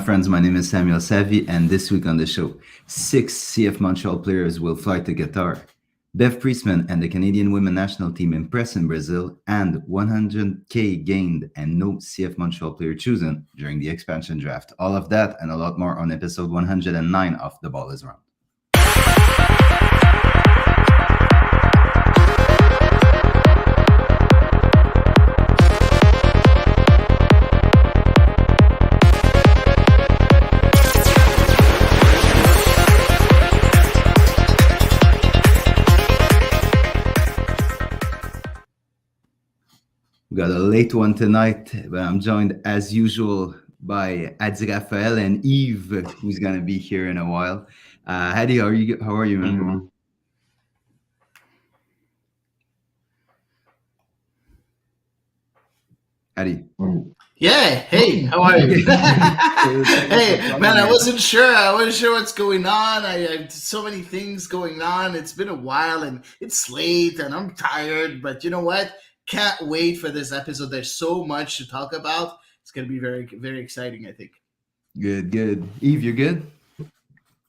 friends. My name is Samuel Savy, and this week on the show, 6 CF Montreal players will fly to Qatar. Bev Priestman and the Canadian women national team impress in Brazil, and 100K gained and no CF Montreal player chosen during the expansion draft. All of that and a lot more on episode 109 of The Ball is Round. We got a late one tonight, but I'm joined as usual by Hady Raphael and Yves, who's gonna be here in a while. Hady, how are you, man? Hady. Yeah, hey, how are you? Hey, man, I wasn't sure what's going on. I have so many things going on. It's been a while and it's late and I'm tired, but you know what? Can't wait for this episode. There's so much to talk about. It's going to be very, very exciting, I think. Good. Yves, you're good?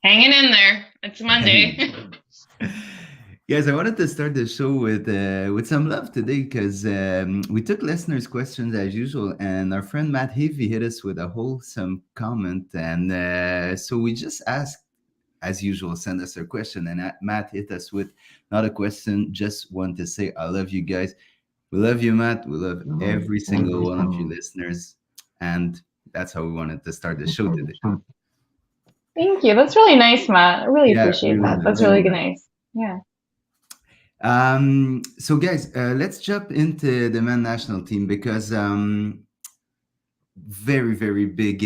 Hanging in there. It's Monday. Guys, I wanted to start the show with some love today because we took listeners' questions as usual, and our friend Matt Hady hit us with a wholesome comment, and so we just asked, as usual, send us a question, and Matt hit us with not a question, just want to say I love you guys. We love you, Matt. We love every single one of you listeners, and that's how we wanted to start the show today. Thank you. That's really nice, Matt. I really appreciate that. That's really nice. Yeah. So guys, let's jump into the men's national team because very big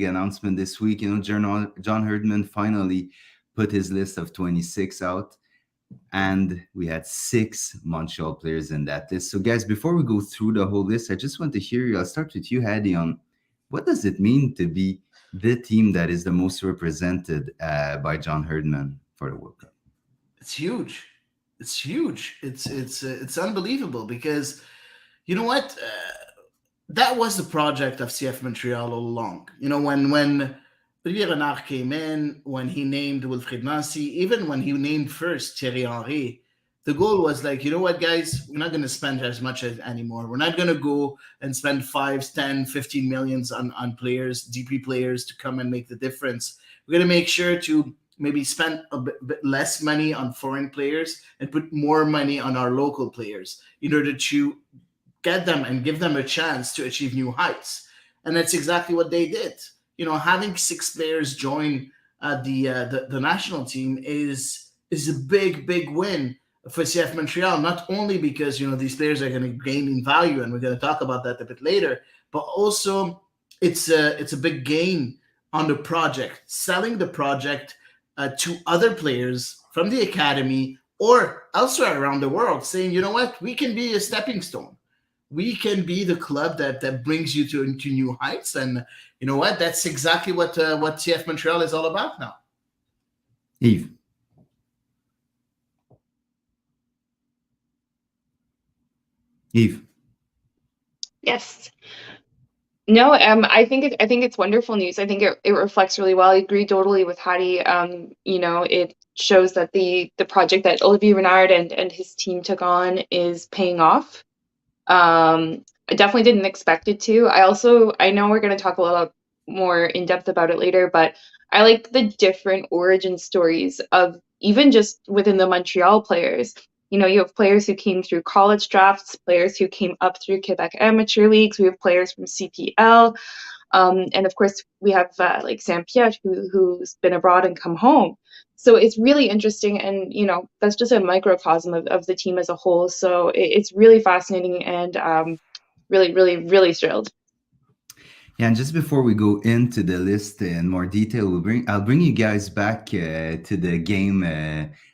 announcement this week. You know, John Herdman finally put his list of 26 out, and we had 6 Montreal players in that list. So guys, before we go through the whole list, I just want to hear you. I'll start with you, Hady, on what does it mean to be the team that is the most represented by John Herdman for the World Cup? It's huge. It's huge. It's unbelievable because, you know what, that was the project of CF Montreal all along. You know, when Olivier Renard came in, when he named Wilfried Nancy, even when he named first Thierry Henry, the goal was like, you know what, guys, we're not going to spend as much anymore. We're not going to go and spend 5, 10, 15 millions on players, DP players to come and make the difference. We're going to make sure to maybe spend a bit less money on foreign players and put more money on our local players in order to get them and give them a chance to achieve new heights. And that's exactly what they did. You know, having 6 players join the national team is a big win for CF Montreal, not only because, you know, these players are going to gain in value, and we're going to talk about that a bit later, but also it's a big gain on the project, selling the project to other players from the academy or elsewhere around the world, saying, you know what, we can be a stepping stone. We can be the club that brings you to new heights. And you know what, that's exactly what CF Montreal is all about now. Yves. Yes. No, I think it's wonderful news. I think it reflects really well. I agree totally with Hady. You know, it shows that the project that Olivier Renard and his team took on is paying off. I definitely didn't expect it to. I know we're going to talk a little more in depth about it later, but I like the different origin stories of even just within the Montreal players. You know, you have players who came through college drafts, players who came up through Quebec amateur leagues. We have players from CPL. And of course, we have like Saint-Pierre who's been abroad and come home. So it's really interesting. And, you know, that's just a microcosm of the team as a whole. So it's really fascinating and really thrilled. Yeah, and just before we go into the list in more detail, I'll bring you guys back to the game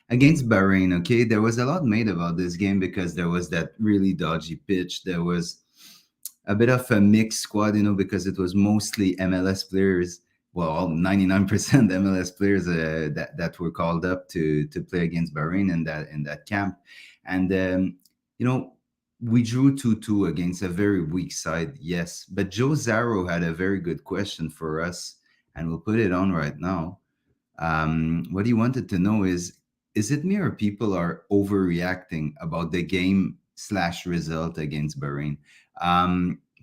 against Bahrain. Okay, there was a lot made about this game because there was that really dodgy pitch. There was a bit of a mixed squad, you know, because it was mostly MLS players. Well, 99% MLS players that were called up to play against Bahrain in that camp, and you know. We drew 2-2 against a very weak side, yes. But Joe Zarro had a very good question for us and we'll put it on right now. What he wanted to know is it me or people are overreacting about the game slash result against Bahrain?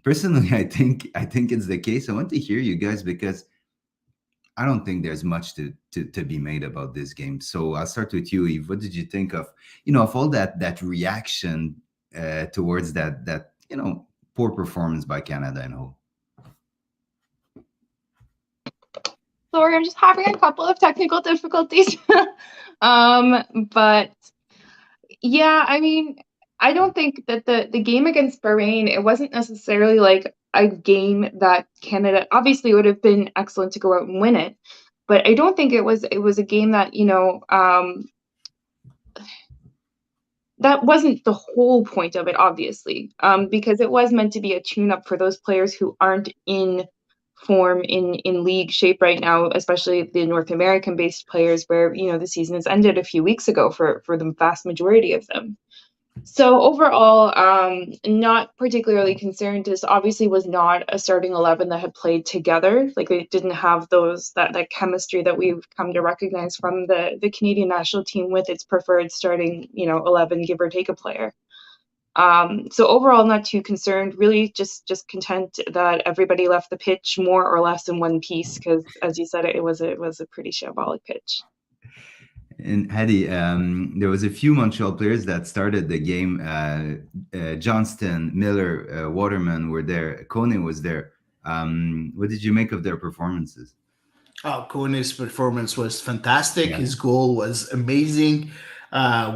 Personally, I think it's the case. I want to hear you guys because I don't think there's much to be made about this game. So I'll start with you, Eve. What did you think of, of all that reaction towards that poor performance by Canada in whole? Sorry, I'm just having a couple of technical difficulties. But yeah, I mean, I don't think that the game against Bahrain, it wasn't necessarily like a game that Canada, obviously it would have been excellent to go out and win it, but I don't think it was a game that, that wasn't the whole point of it, obviously, because it was meant to be a tune-up for those players who aren't in form in league shape right now, especially the North American based players where, the season has ended a few weeks ago for the vast majority of them. So overall, not particularly concerned. This obviously was not a starting 11 that had played together. Like they didn't have that chemistry that we've come to recognize from the Canadian national team with its preferred starting 11, give or take a player. So overall, not too concerned. Really, just content that everybody left the pitch more or less in one piece because, as you said, it was a pretty shambolic pitch. And Hady, there was a few Montreal players that started the game. Johnston, Miller, Waterman were there. Kone was there. What did you make of their performances? Oh, Kone's performance was fantastic. Yeah. His goal was amazing.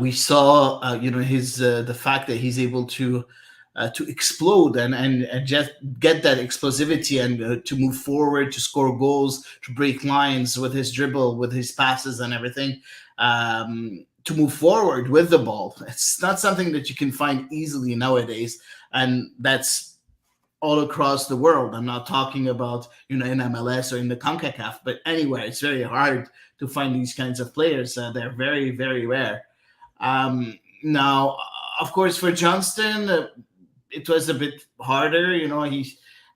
We saw, his the fact that he's able to explode and just get that explosivity and to move forward, to score goals, to break lines with his dribble, with his passes and everything. To move forward with the ball. It's not something that you can find easily nowadays, and that's all across the world. I'm not talking about in MLS or in the CONCACAF, but anywhere. It's very hard to find these kinds of players. They're very, very rare. Now, of course, for Johnston, it was a bit harder.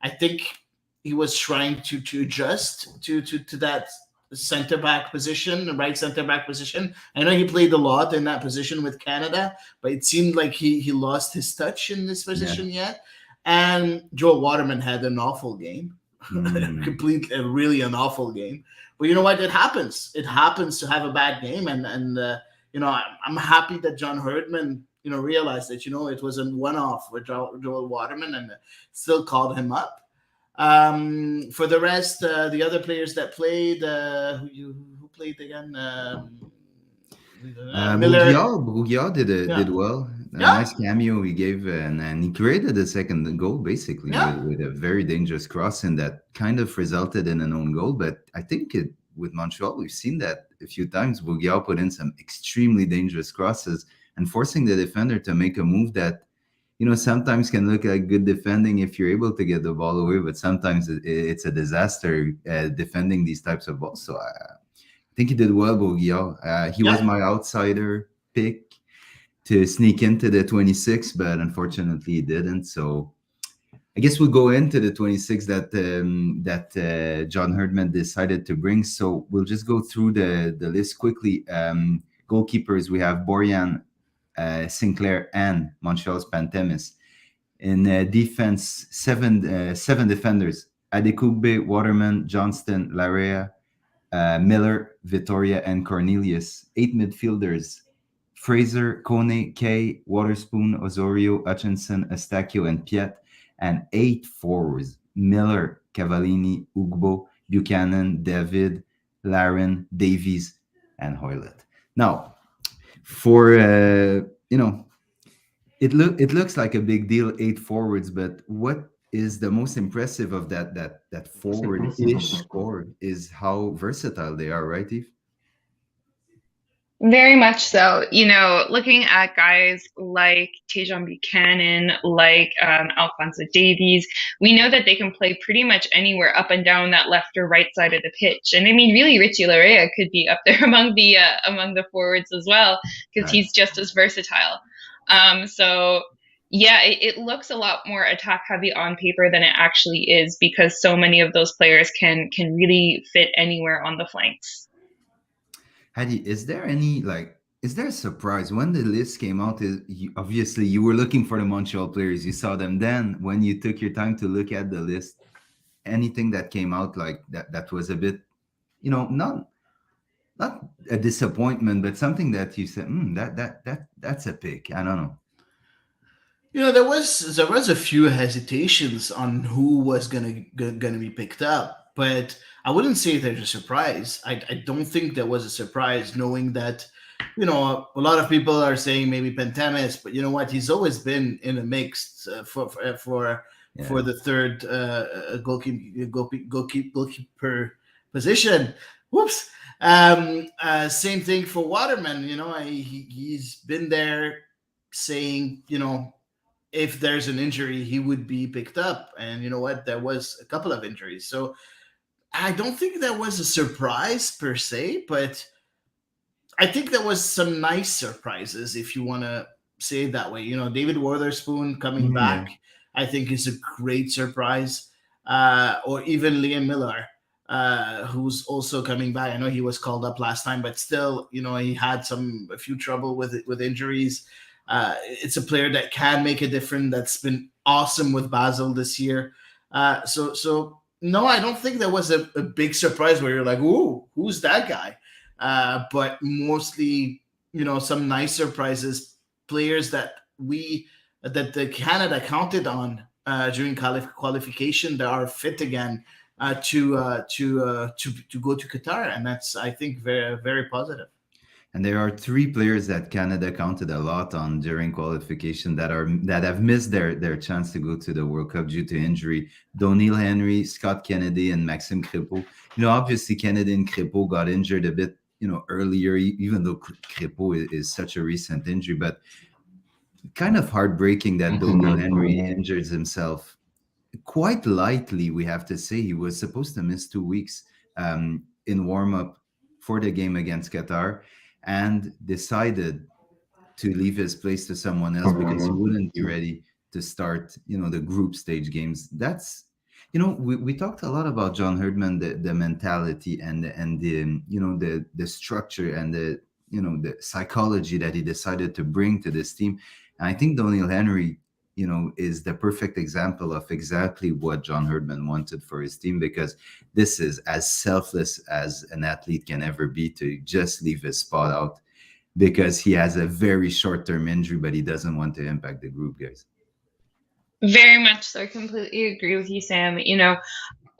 I think he was trying to adjust to that center back position, the right center back position. I know he played a lot in that position with Canada, but it seemed like he lost his touch in this position yet. And Joel Waterman had an awful game, really an awful game. But you know what? It happens. It happens to have a bad game, and I'm happy that John Herdman realized that it was a one-off with Joel Waterman and still called him up. For the rest, the other players that played, who played again? Miller. Bouguiar did well. A nice cameo he gave, and he created a second goal basically with a very dangerous cross, and that kind of resulted in an own goal. But I think with Montreal, we've seen that a few times. Bouguiar put in some extremely dangerous crosses and forcing the defender to make a move that sometimes can look like good defending if you're able to get the ball away, but sometimes it's a disaster defending these types of balls. So I think he did well, Bouguiar. He was my outsider pick to sneak into the 26, but unfortunately he didn't. So I guess we'll go into the 26 that John Herdman decided to bring. So we'll just go through the list quickly. Goalkeepers, we have Borjan, Sinclair, and Montreal's Pantemis. In defense, seven defenders: Adekugbe, Waterman, Johnston, Larea, Miller, Vittoria, and Cornelius. 8 midfielders: Fraser, Kone, Kay, Waterspoon, Osorio, Hutchinson, Estacio, and Piet. And 8 forwards: Miller, Cavallini, Ugbo, Buchanan, David, Laren, Davies, and Hoylett. Now, for it looks like a big deal, 8 forwards, but what is the most impressive of that forward-ish score is how versatile they are, right, Eve? Very much so. Looking at guys like Tajon Buchanan, like Alphonso Davies, we know that they can play pretty much anywhere up and down that left or right side of the pitch. And I mean, really, Richie Larea could be up there among the forwards as well, because he's just as versatile. So Yeah, it looks a lot more attack heavy on paper than it actually is because so many of those players can really fit anywhere on the flanks. Hady, is there any like is there a surprise when the list came out? Obviously, you were looking for the Montreal players. You saw them. Then, when you took your time to look at the list, anything that came out like that was a bit, not a disappointment, but something that you said, that's a pick. I don't know. There was a few hesitations on who was gonna be picked up, but I wouldn't say there's a surprise. I don't think there was a surprise, knowing that a lot of people are saying maybe Pentemis, but you know what? He's always been in a mix for Yeah. the third goalkeeper position. Whoops. Same thing for Waterman. He's been there saying, if there's an injury, he would be picked up. And you know what? There was a couple of injuries. So I don't think that was a surprise per se, but I think there was some nice surprises, if you want to say it that way. David Witherspoon coming Yeah. back, I think is a great surprise. Or even Liam Miller, who's also coming back. I know he was called up last time, but still, he had a few trouble with injuries. It's a player that can make a difference. That's been awesome with Basel this year. So no, I don't think there was a big surprise where you're like, "Ooh, who's that guy?" But mostly, some nice surprises, players that the Canada counted on during qualification that are fit again to go to Qatar, and that's, I think, very very positive. And there are three players that Canada counted a lot on during qualification that have missed their chance to go to the World Cup due to injury. Donil Henry, Scott Kennedy, and Maxime Crépeau. Obviously Kennedy and Crépeau got injured a bit, earlier, even though Crépeau is such a recent injury, but kind of heartbreaking that Donil Henry injures himself quite lightly, we have to say. He was supposed to miss 2 weeks in warm up for the game against Qatar, and decided to leave his place to someone else because he wouldn't be ready to start, the group stage games. That's, we talked a lot about John Herdman, the mentality and the, the structure and the psychology that he decided to bring to this team. And I think Donil Henry, is the perfect example of exactly what John Herdman wanted for his team, because this is as selfless as an athlete can ever be, to just leave his spot out because he has a very short-term injury, but he doesn't want to impact the group, guys. Very much so. I completely agree with you, Sam.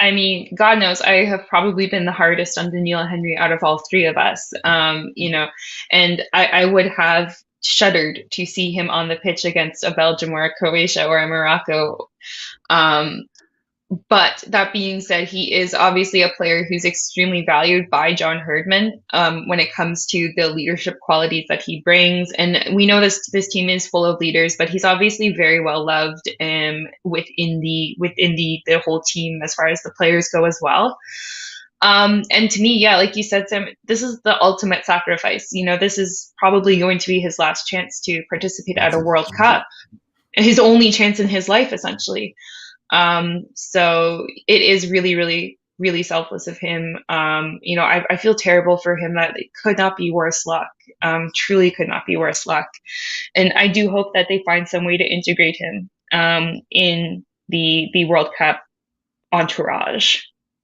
I mean, God knows I have probably been the hardest on Daniil Henry out of all three of us. And I would have shuddered to see him on the pitch against a Belgium or a Croatia or a Morocco. But that being said, he is obviously a player who's extremely valued by John Herdman when it comes to the leadership qualities that he brings. And we know this team is full of leaders, but he's obviously very well loved within the whole team as far as the players go as well. And to me, yeah, like you said, Sam, this is the ultimate sacrifice. This is probably going to be his last chance to participate at That's a it. World Cup, his only chance in his life, essentially. So it is really, really, really selfless of him. I feel terrible for him. That it could not be worse luck. Truly could not be worse luck. And I do hope that they find some way to integrate him in the World Cup entourage.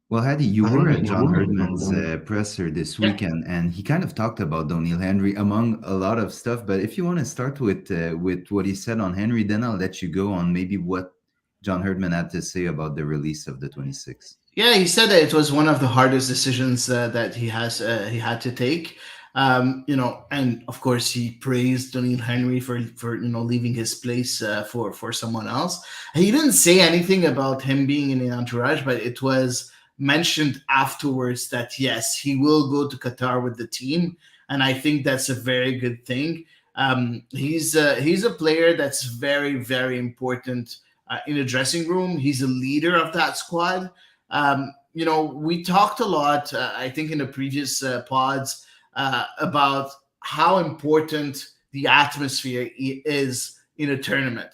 Well, Hady, you were at John Herdman's presser this Yep. weekend, and he kind of talked about Donil Henry among a lot of stuff. But if you want to start with what he said on Henry, then I'll let you go on maybe what John Herdman had to say about the release of the 26. Yeah, he said that it was one of the hardest decisions that he had to take. And of course he praised Donil Henry for leaving his place for someone else. He didn't say anything about him being in the entourage, but it was mentioned afterwards that yes, he will go to Qatar with the team, and I think that's a very good thing. He's a player that's very very important in the dressing room. He's a leader of that squad. We talked a lot, I think, in the previous pods about how important the atmosphere is in a tournament.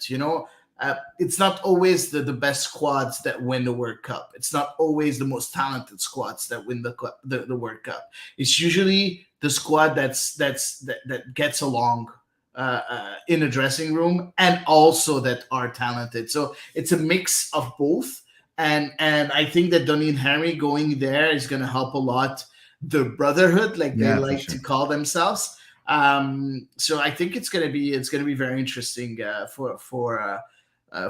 It's not always the best squads that win the World Cup. It's not always the most talented squads that win the World Cup. It's usually the squad that gets along in a dressing room, and also that are talented. So it's a mix of both. And I think that Donnie and Henry going there is going to help a lot the brotherhood, like they Yeah, for like sure. to call themselves. So I think it's gonna be very interesting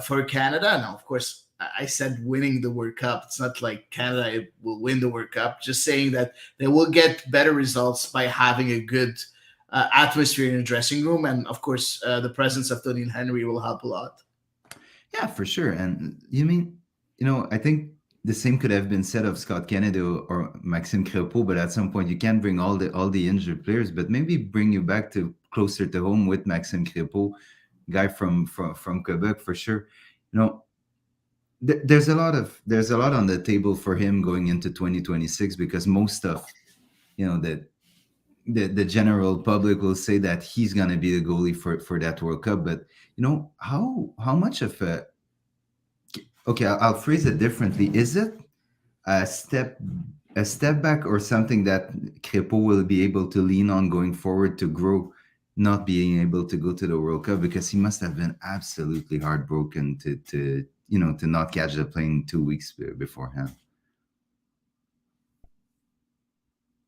for Canada. Now, of course, I said winning the World Cup. It's not like Canada will win the World Cup. Just saying that they will get better results by having a good atmosphere in the dressing room, and of course, the presence of Tony and Henry will help a lot. Yeah, for sure. And I think the same could have been said of Scott Kennedy or Maxime Crepeau, but at some point you can't bring all the injured players, but maybe bring you back to closer to home with Maxime Crepeau, guy from Quebec for sure. You know, there's a lot on the table for him going into 2026 because most of the general public will say that he's going to be the goalie for that World Cup. But how much of a okay, I'll phrase it differently. Is it a step back or something that Crepeau will be able to lean on going forward to grow, not being able to go to the World Cup because he must have been absolutely heartbroken to not catch the plane 2 weeks beforehand.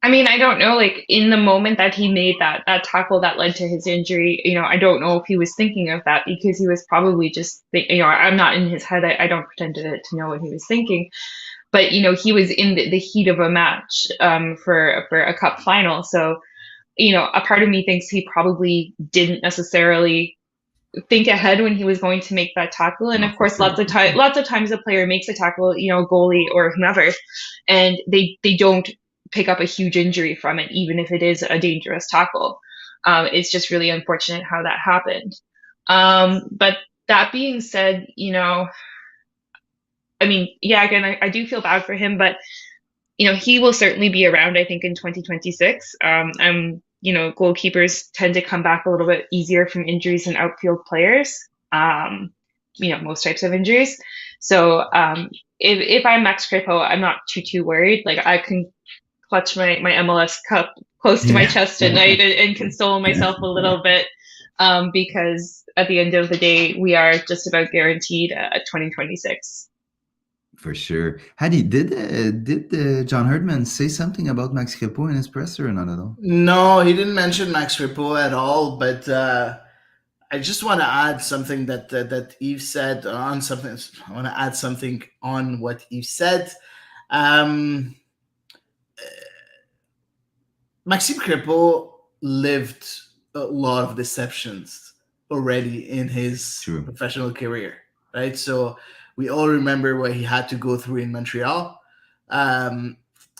I mean, I don't know, like in the moment that he made that tackle that led to his injury, I don't know if he was thinking of that because he was probably just I'm not in his head. I don't pretend to know what he was thinking. But he was in the heat of a match for a cup final. So, a part of me thinks he probably didn't necessarily think ahead when he was going to make that tackle. And No, of for course, sure. lots of times a player makes a tackle, goalie or whomever, and they don't pick up a huge injury from it, even if it is a dangerous tackle. It's just really unfortunate how that happened. But that being said, I mean, yeah, again, I do feel bad for him, but he will certainly be around, I think, in 2026. Goalkeepers tend to come back a little bit easier from injuries than outfield players. Most types of injuries. So if I'm Max Crepeau, I'm not too worried. Like I can clutch my MLS cup close to my Yeah. chest at night and console myself a little bit. Because at the end of the day, we are just about guaranteed 2026. For sure. Hady, did John Herdman say something about Max Crepeau in his presser or not at all? No, he didn't mention Max Ripo at all, but I just want to add something that Yves said on something. I want to add something on what Yves said. Um, Maxime Crepeau lived a lot of deceptions already in his True. professional career, right? So we all remember what he had to go through in Montreal, um,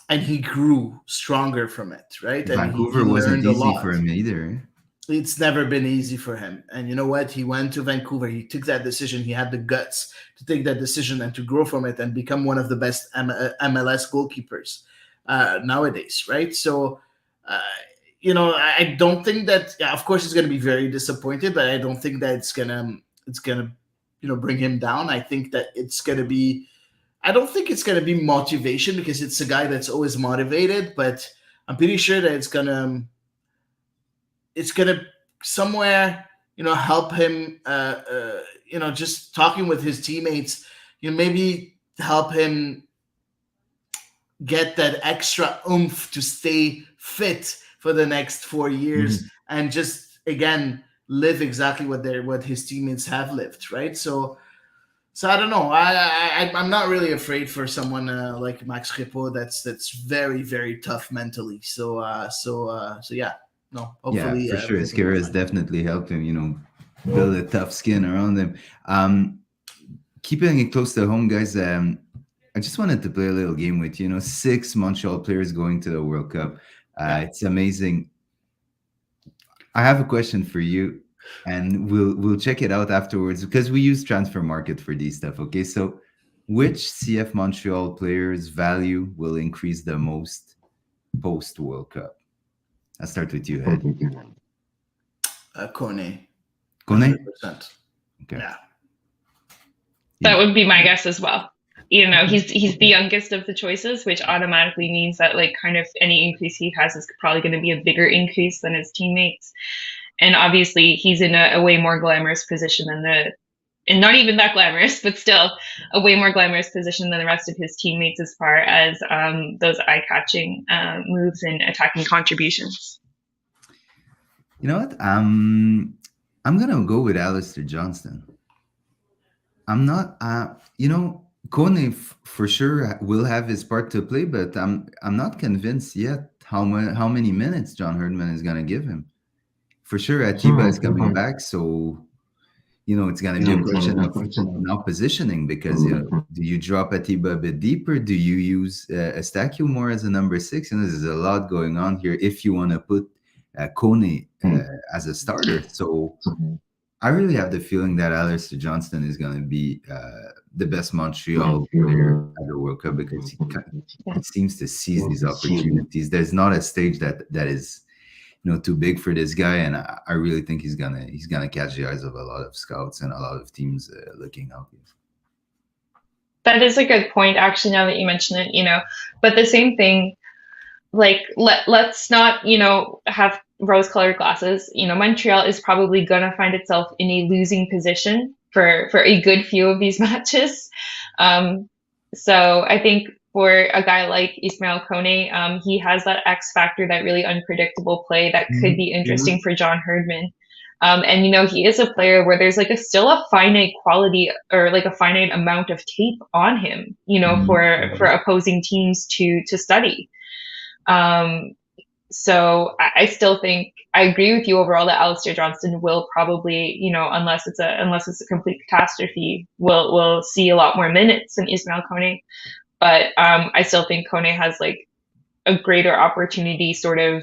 and he grew stronger from it, right? And he Vancouver wasn't learned a easy for lot. him either. It's never been easy for him. And you know what? He went to Vancouver. He took that decision. He had the guts to take that decision and to grow from it and become one of the best MLS goalkeepers nowadays, right? So, uh, I don't think that. Yeah, of course, he's going to be very disappointed, but I don't think that it's gonna bring him down. I think that it's going to be. I don't think it's going to be motivation because it's a guy that's always motivated, but I'm pretty sure that it's gonna somewhere help him just talking with his teammates, maybe help him get that extra oomph to stay fit for the next 4 years Mhm. and just again live exactly what his teammates have lived, right? So I don't know. I'm not really afraid for someone like Max Ripo. That's very very tough mentally. So yeah. No, Yeah, hopefully for sure. His everything will career be has fine. definitely helped him, build a tough skin around him. Keeping it close to home, guys, I just wanted to play a little game with you. 6 Montreal players going to the World Cup. Yeah. It's amazing. I have a question for you, and we'll check it out afterwards because we use Transfer Market for these stuff. Okay, so which CF Montreal players' value will increase the most post World Cup? I'll start with you, Hedy. Kone, Kone? 100%. Okay. Yeah. That would be my guess as well. He's the youngest of the choices, which automatically means that like kind of any increase he has is probably going to be a bigger increase than his teammates. And obviously he's in a way more glamorous position and not even that glamorous, but still a way more glamorous position than the rest of his teammates as far as those eye-catching moves and attacking contributions. You know what? I'm gonna go with Alistair Johnston. I'm not. Kone for sure will have his part to play, but I'm not convinced yet how many minutes John Herdman is gonna give him. For sure, Atiba is coming back, so it's gonna be a question of now positioning, because do you drop Atiba a bit deeper? Do you use Estacio more as a number 6? There's a lot going on here if you want to put Kone as a starter. So I really have the feeling that Alistair Johnston is going to be the best Montreal player at the World Cup, because he seems to seize these opportunities. There's not a stage that is too big for this guy, and I really think he's gonna catch the eyes of a lot of scouts and a lot of teams looking out. That is a good point, actually, now that you mention it, but the same thing, like let's not have rose-colored glasses. Montreal is probably gonna find itself in a losing position for a good few of these matches. So I think for a guy like Ismail Kone, he has that X factor, that really unpredictable play that could be interesting for John Herdman. And he is a player where there's like still a finite quality, or like a finite amount of tape on him, for opposing teams to study. So I still think I agree with you overall that Alistair Johnston will probably, unless it's a complete catastrophe, will see a lot more minutes than Ismail Kone. But I still think Kone has like a greater opportunity, sort of,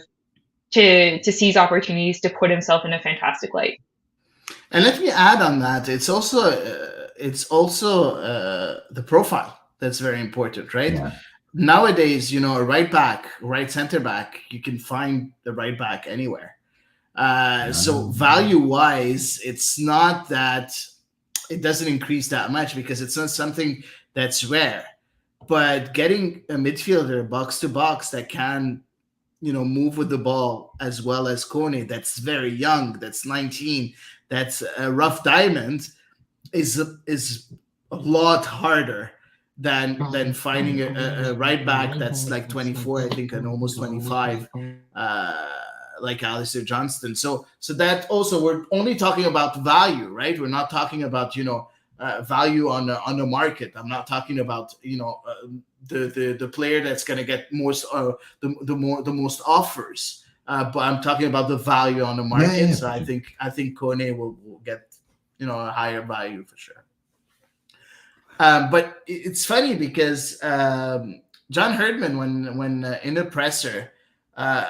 to seize opportunities to put himself in a fantastic light. And let me add on that. It's also the profile that's very important, right? Yeah. Nowadays, a right back, right center back, you can find the right back anywhere. So value-wise, it's not that it doesn't increase that much, because it's not something that's rare. But getting a midfielder box to box that can, move with the ball as well as Kone, that's very young, that's 19, that's a rough diamond, is a lot harder than finding a right back that's like 24, I think, and almost 25, like Alistair Johnston. So that also, we're only talking about value, right? We're not talking about value on the market. I'm not talking about the player that's going to get most the most offers, but I'm talking about the value on the market. Yeah. So I think Kone will get a higher value for sure. But it's funny because John Herdman, when in the presser, I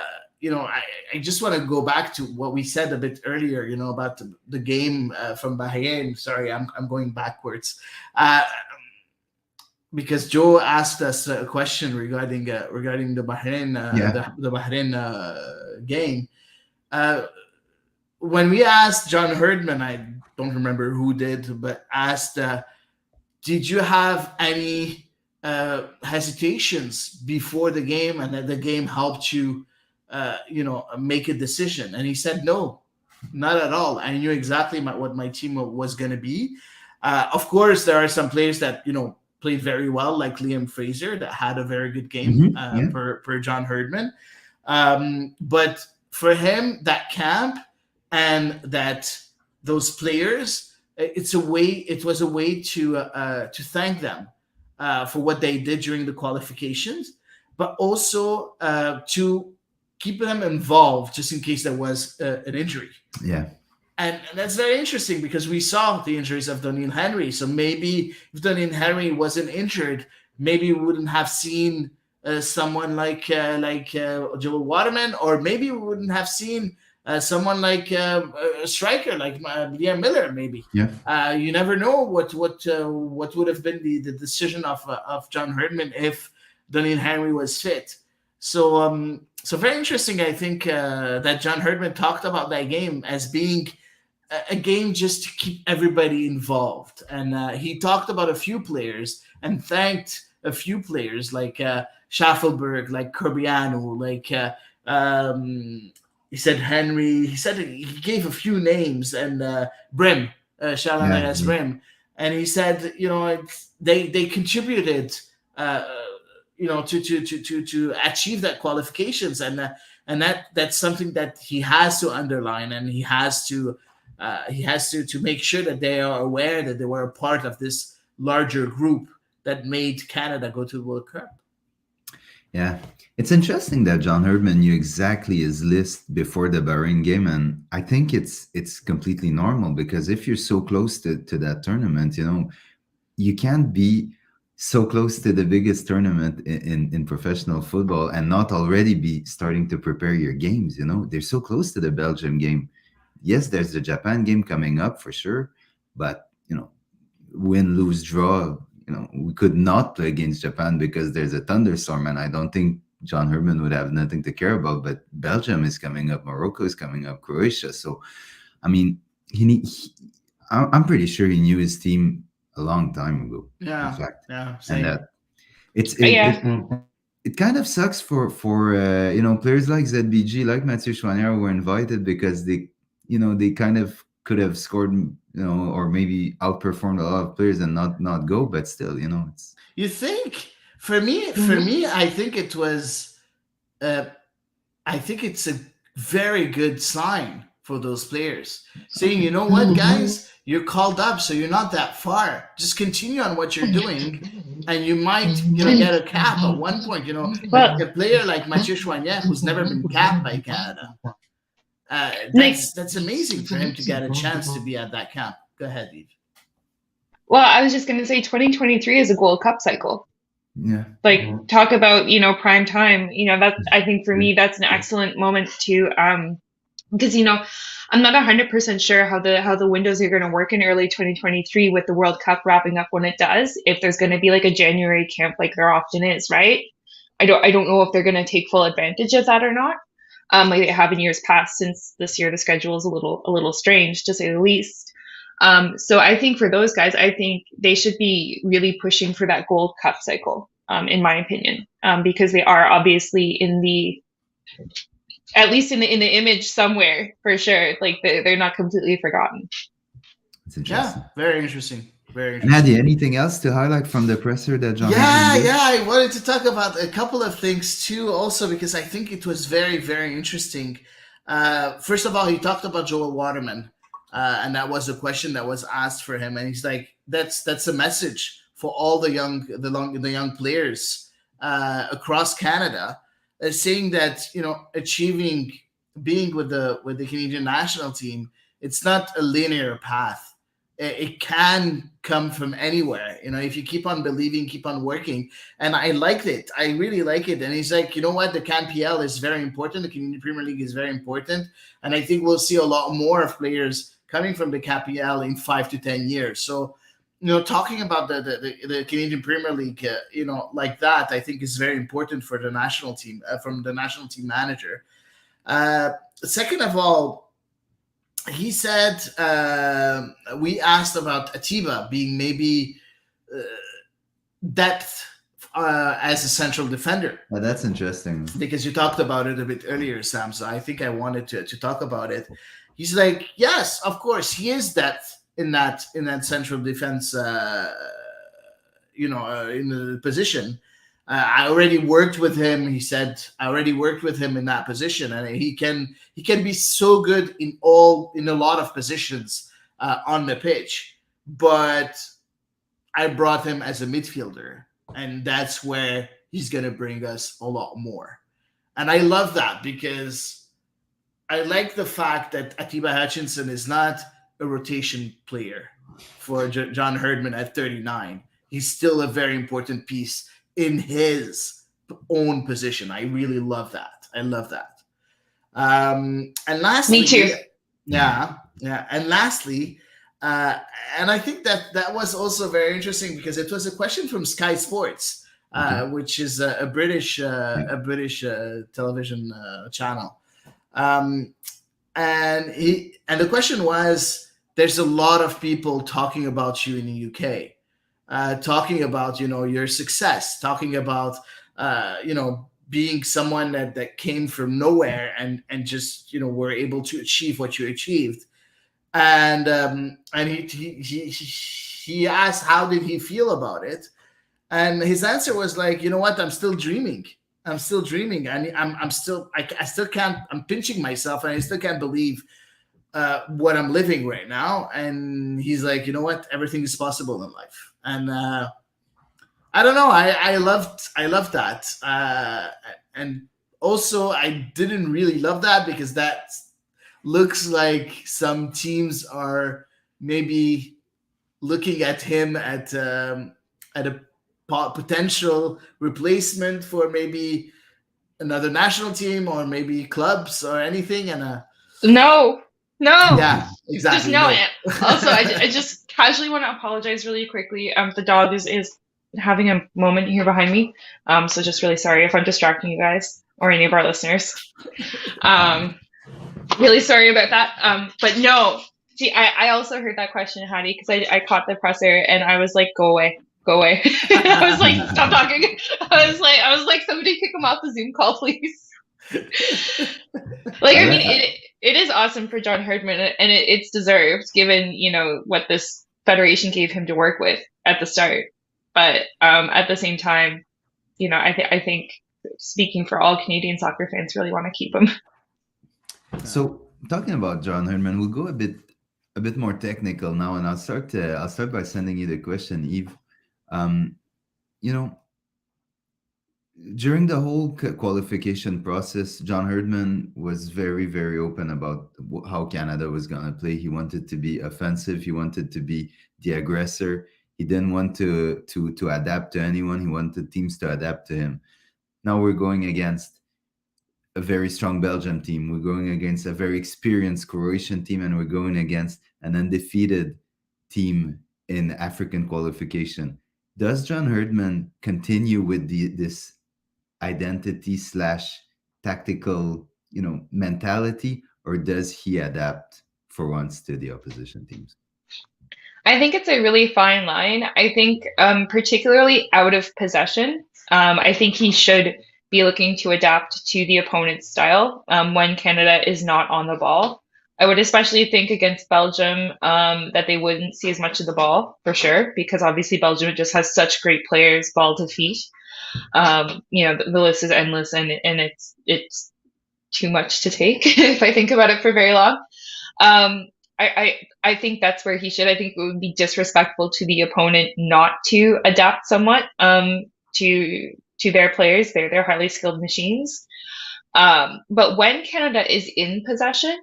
just want to go back to what we said a bit earlier, about the game from Bahrain. Sorry, I'm going backwards. Because Joe asked us a question regarding the Bahrain the Bahrain game. When we asked John Herdman, I don't remember who did, but asked, did you have any hesitations before the game, and that the game helped you make a decision? And he said, no, not at all. I knew exactly what my team was going to be. Of course, there are some players that played very well, like Liam Fraser, that had a very good game per John Herdman. But for him, that camp and those players, it was a way to thank them for what they did during the qualifications, but also to keep them involved just in case there was an injury. Yeah. And that's very interesting, because we saw the injuries of Daniel Henry. So maybe if Daniel Henry wasn't injured, maybe we wouldn't have seen someone like Joel Waterman, or maybe we wouldn't have seen someone like a striker like Liam Miller. Maybe. Yeah. You never know what would have been the decision of John Herdman if Daniel Henry was fit. So very interesting. I think that John Herdman talked about that game as being a game just to keep everybody involved. And he talked about a few players and thanked a few players like Schaffelberg, like Corbiano, like he said Henry. He said he gave a few names and Brim, Charles Yeah, Andreas Brim, and he said they contributed. Uh, to achieve that qualifications, and that's something that he has to underline, and he has to make sure that they are aware that they were a part of this larger group that made Canada go to the World Cup. yeah. It's interesting that John Herdman knew exactly his list before the Bahrain game, and I think it's completely normal because if you're so close to that tournament, you can't be so close to the biggest tournament in professional football and not already be starting to prepare your games. They're so close to the Belgium game. Yes, there's the Japan game coming up for sure, but win, lose, draw, we could not play against Japan because there's a thunderstorm, and I don't think John Herdman would have nothing to care about. But Belgium is coming up, Morocco is coming up, Croatia. So, I mean, I'm pretty sure he knew his team a long time ago. Yeah, in fact, yeah, same. and that it's Yeah. it kind of sucks for players like ZBG, like Mathieu Chouanière, who were invited because they kind of could have scored, or maybe outperformed a lot of players and not go, but still, it's. You think for me, I think it was, I think it's a very good sign for those players, saying, you know what, guys, you're called up, so you're not that far. Just continue on what you're doing, and you might get a cap at one point. Like a player like Mathieu Chouanière, who's never been capped by Canada. That's amazing for him to get a chance to be at that camp. Go ahead, Eve. Well, I was just going to say 2023 is a Gold Cup cycle. Yeah. Like, talk about, prime time. I think for me, that's an excellent moment to, because, I'm not 100% sure how the windows are going to work in early 2023 with the World Cup wrapping up when it does, if there's going to be like a January camp like there often is, right? I don't know if they're going to take full advantage of that or not. Like they have in years past, since this year the schedule is a little strange, to say the least. So I think for those guys, I think they should be really pushing for that Gold Cup cycle, in my opinion, because they are obviously at least in the image somewhere, for sure. Like they're not completely forgotten. It's interesting. Yeah, very interesting. Very And interesting. Hady, anything else to highlight from the presser that John? I wanted to talk about a couple of things too, also because I think it was very, very interesting. First of all, he talked about Joel Waterman, and that was a question that was asked for him, and he's like, "That's a message for all the young players across Canada, saying that achieving being with the Canadian national team, it's not a linear path. It can come from anywhere, if you keep on believing, keep on working." And I liked it. I really like it. And he's like, you know what? The CanPL is very important. The Canadian Premier League is very important. And I think we'll see a lot more of players coming from the CanPL in 5 to 10 years. So, talking about the Canadian Premier League, like that, I think is very important for the national team, from the national team manager. Second of all, he said, we asked about Atiba being maybe depth as a central defender. Oh, that's interesting. Because you talked about it a bit earlier, Sam, so I think I wanted to talk about it. He's like, yes, of course, he is depth in that central defense, in the position. I already worked with him. He said, I already worked with him in that position, and he can be so good in a lot of positions on the pitch. But I brought him as a midfielder, and that's where he's going to bring us a lot more. And I love that because I like the fact that Atiba Hutchinson is not a rotation player for John Herdman at 39. He's still a very important piece in his own position. I really love that. I love that. And lastly, me too. Yeah. And lastly, and I think that was also very interesting because it was a question from Sky Sports, which is a British television channel. And the question was, there's a lot of people talking about you in the UK, talking about your success, talking about being someone that came from nowhere and just were able to achieve what you achieved. And he asked how did he feel about it, and his answer was like, you know what, I'm still dreaming. I'm still dreaming, and I'm still I still can't. I'm pinching myself, and I still can't believe what I'm living right now. And he's like, you know what, everything is possible in life. And I don't know. I loved that. And also, I didn't really love that because that looks like some teams are maybe looking at him at a potential replacement for maybe another national team or maybe clubs or anything. And No, yeah, just exactly. no. No. Also, I just casually want to apologize really quickly. The dog is having a moment here behind me. So just really sorry if I'm distracting you guys or any of our listeners. Really sorry about that. But no. See, I also heard that question, Hady, because I caught the presser and I was like, go away, go away. I was like, stop talking. I was like, somebody kick him off the Zoom call, please. Like, I mean, it is awesome for John Herdman, and it's deserved given what this federation gave him to work with at the start. But at the same time, I think speaking for all Canadian soccer fans, really want to keep him. So talking about John Herdman, we'll go a bit more technical now, and I'll start by sending you the question, Eve. You know, during the whole qualification process, John Herdman was very, very open about how Canada was going to play. He wanted to be offensive. He wanted to be the aggressor. He didn't want to adapt to anyone. He wanted teams to adapt to him. Now we're going against a very strong Belgian team. We're going against a very experienced Croatian team, and we're going against an undefeated team in African qualification. Does John Herdman continue with this identity / tactical, mentality, or does he adapt for once to the opposition teams? I think it's a really fine line. I think, particularly out of possession, I think he should be looking to adapt to the opponent's style when Canada is not on the ball. I would especially think against Belgium that they wouldn't see as much of the ball for sure, because obviously Belgium just has such great players, ball to feet. The list is endless, and it's too much to take if I think about it for very long. I think that's where he should. I think it would be disrespectful to the opponent not to adapt somewhat to their players. They're highly skilled machines. But when Canada is in possession,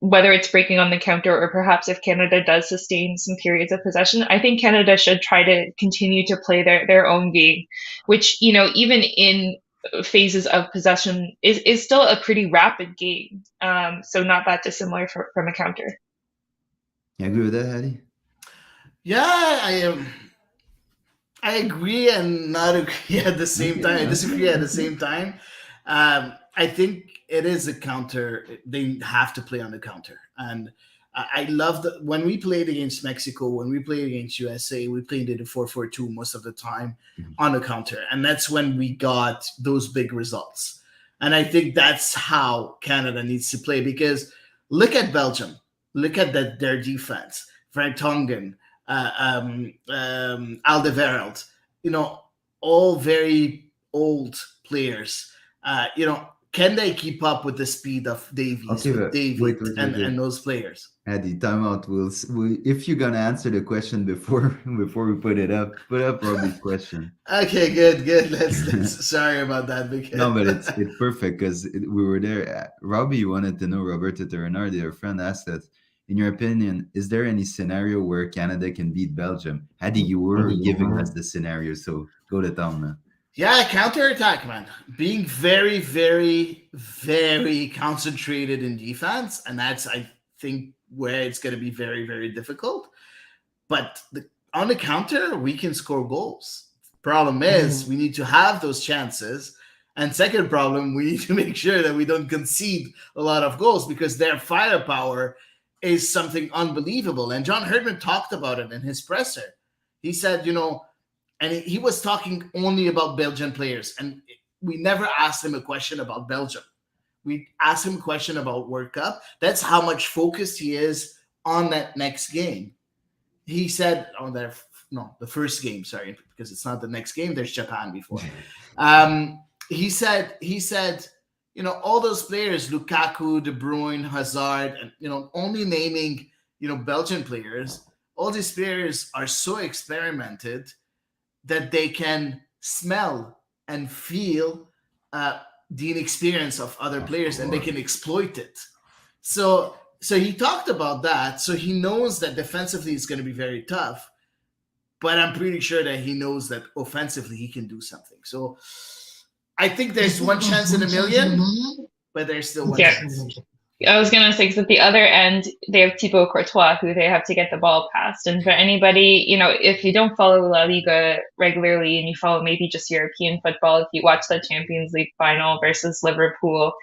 whether it's breaking on the counter or perhaps if Canada does sustain some periods of possession, I think Canada should try to continue to play their own game, which, even in phases of possession is still a pretty rapid game. So not that dissimilar from a counter. You agree with that, Hady? Yeah, I agree and not agree at the same time. I disagree at the same time. I think it is a counter. They have to play on the counter. And I love that when we played against Mexico, when we played against USA, we played it a 4-4-2 most of the time on the counter. And that's when we got those big results. And I think that's how Canada needs to play, because look at Belgium. Look at their defense. Frank Tongen, Alderweireld, all very old players. Can they keep up with the speed of Davies, wait, and those players? Hady, time out. If you're gonna answer the question before we put up Robbie's question. Okay, good. Let's sorry about that. Because... No, but it's perfect because we were there. Robbie wanted to know, Roberto Terrenardi, our friend, asked us, in your opinion, is there any scenario where Canada can beat Belgium? Hady, you were giving us the scenario, so go to town, man. Yeah, counterattack, man. Being very, very, very concentrated in defense, and that's, I think, where it's going to be very, very difficult. But on the counter, we can score goals. Problem is, we need to have those chances, And second problem, we need to make sure that we don't concede a lot of goals because their firepower is something unbelievable. And John Herdman talked about it in his presser. He said, and he was talking only about Belgian players. And we never asked him a question about Belgium. We asked him a question about World Cup. That's how much focused he is on that next game. He said, the first game, sorry, because it's not the next game. There's Japan before. He said, all those players, Lukaku, De Bruyne, Hazard, and, only naming, Belgian players, all these players are so experimented that they can smell and feel the inexperience of other players, and they can exploit it. So he talked about that. So he knows that defensively it's going to be very tough, but I'm pretty sure that he knows that offensively he can do something. So I think there's one chance in a million, but there's still one chance. I was going to say, because at the other end, they have Thibaut Courtois, who they have to get the ball past. And for anybody, if you don't follow La Liga regularly and you follow maybe just European football, if you watch the Champions League final versus Liverpool,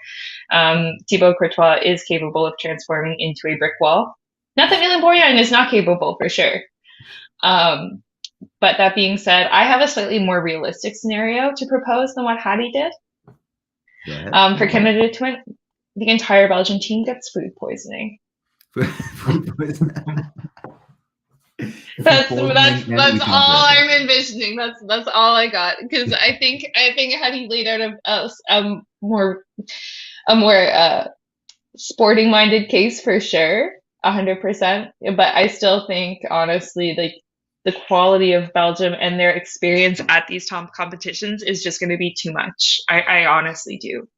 Thibaut Courtois is capable of transforming into a brick wall. Not that Milan Borjan is not capable, for sure. But that being said, I have a slightly more realistic scenario to propose than what Hady did. For Canada to win. The entire Belgian team gets food poisoning. Food poisoning. That's all I'm envisioning. That's all I got, because I think Hady laid out a more sporting minded case for sure, 100%. But I still think, honestly, like, the quality of Belgium and their experience at these top competitions is just going to be too much. I honestly do.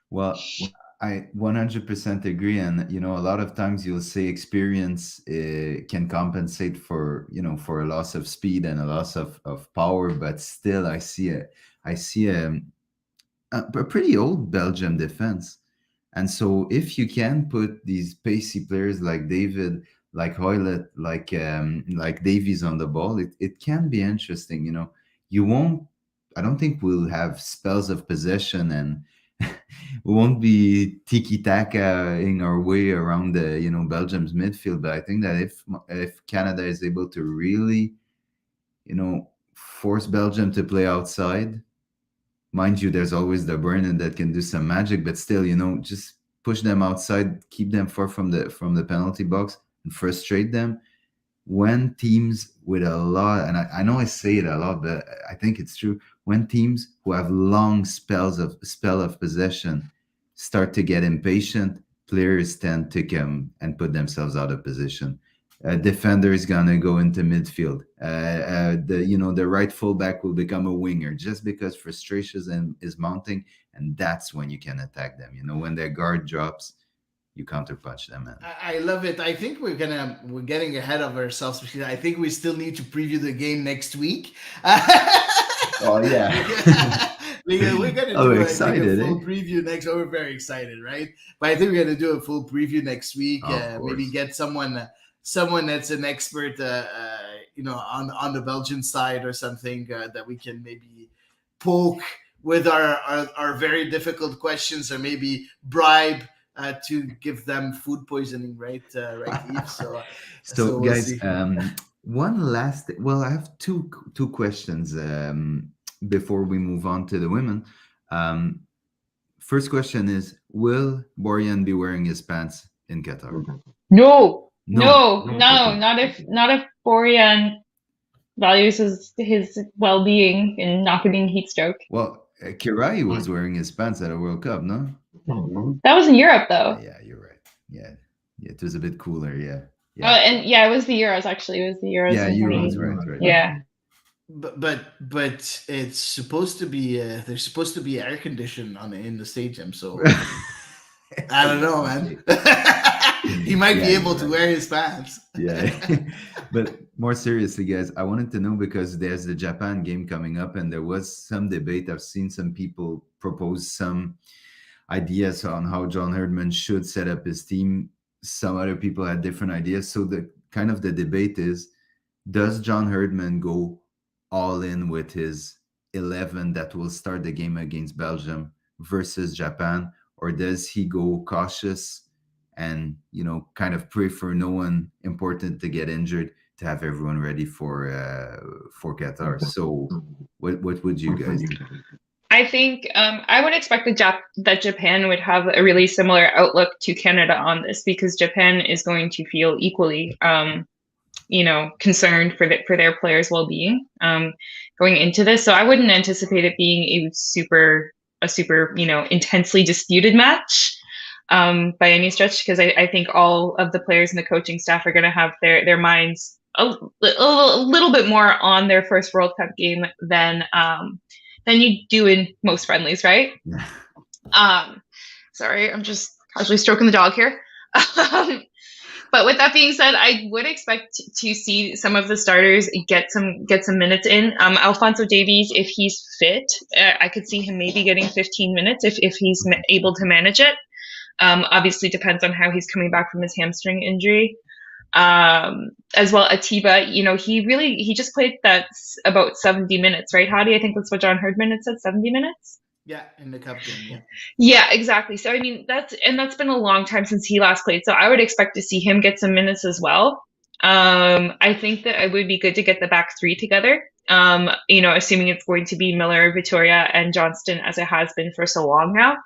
Well, I 100% agree. And, a lot of times you'll say experience can compensate for, for a loss of speed and a loss of power. But still, I see a pretty old Belgium defense. And so if you can put these pacey players like David, like Hoylett, like Davies on the ball, it can be interesting. I don't think we'll have spells of possession, and we won't be tiki-taka-ing our way around the Belgium's midfield. But I think that if Canada is able to really force Belgium to play outside, mind you, there's always De Bruyne that can do some magic, but still, just push them outside, keep them far from the penalty box, and frustrate them. When teams with a lot, and I know I say it a lot, but I think it's true, when teams who have long spell of possession start to get impatient, players tend to come and put themselves out of position. A defender is gonna go into midfield. The right fullback will become a winger just because frustration is mounting, and that's when you can attack them. When their guard drops, you counterpunch them. I love it. I think we're getting ahead of ourselves because I think we still need to preview the game next week. Oh yeah. We're gonna do a full preview next. We're very excited, right? But I think we're gonna do a full preview next week. Maybe get someone that's an expert, on the Belgian side or something that we can maybe poke with our very difficult questions, or maybe bribe to give them food poisoning, right, Yves? So we'll guys, one last. Well, I have two questions before we move on to the women. First question is: will Borjan be wearing his pants in Qatar? No, not if Borjan values his well-being and not getting heat stroke. Well, Kirai was wearing his pants at a World Cup, no? That was in Europe, though. Yeah, you're right. Yeah, it was a bit cooler. Yeah. It was the Euros. Actually, it was the Euros. Yeah, Euros, right. Yeah. But it's supposed to be there's supposed to be air conditioning in the stadium, so I don't know, man. He might be able to wear his pants. Yeah. But more seriously, guys, I wanted to know, because there's the Japan game coming up, and there was some debate. I've seen some people propose some ideas on how John Herdman should set up his team. Some other people had different ideas. So the debate is, does John Herdman go all in with his 11 that will start the game against Belgium versus Japan, or does he go cautious and kind of pray for no one important to get injured to have everyone ready for Qatar? So, what would you guys do? I think I would expect that Japan would have a really similar outlook to Canada on this, because Japan is going to feel equally, concerned for their players' well-being going into this. So I wouldn't anticipate it being a super intensely disputed match by any stretch, because I think all of the players and the coaching staff are going to have their minds a little bit more on their first World Cup game than you do in most friendlies, right? Sorry, I'm just casually stroking the dog here. But with that being said, I would expect to see some of the starters get some minutes in. Alphonso Davies, if he's fit, I could see him maybe getting 15 minutes if he's able to manage it. Obviously, depends on how he's coming back from his hamstring injury. As well, Atiba, he just played that about 70 minutes, right, Hady? I think that's what John Herdman had said, 70 minutes. Yeah, in the cup game. Yeah. Yeah, exactly. So I mean, that's been a long time since he last played. So I would expect to see him get some minutes as well. I think that it would be good to get the back three together. Assuming it's going to be Miller, Vittoria, and Johnston, as it has been for so long now.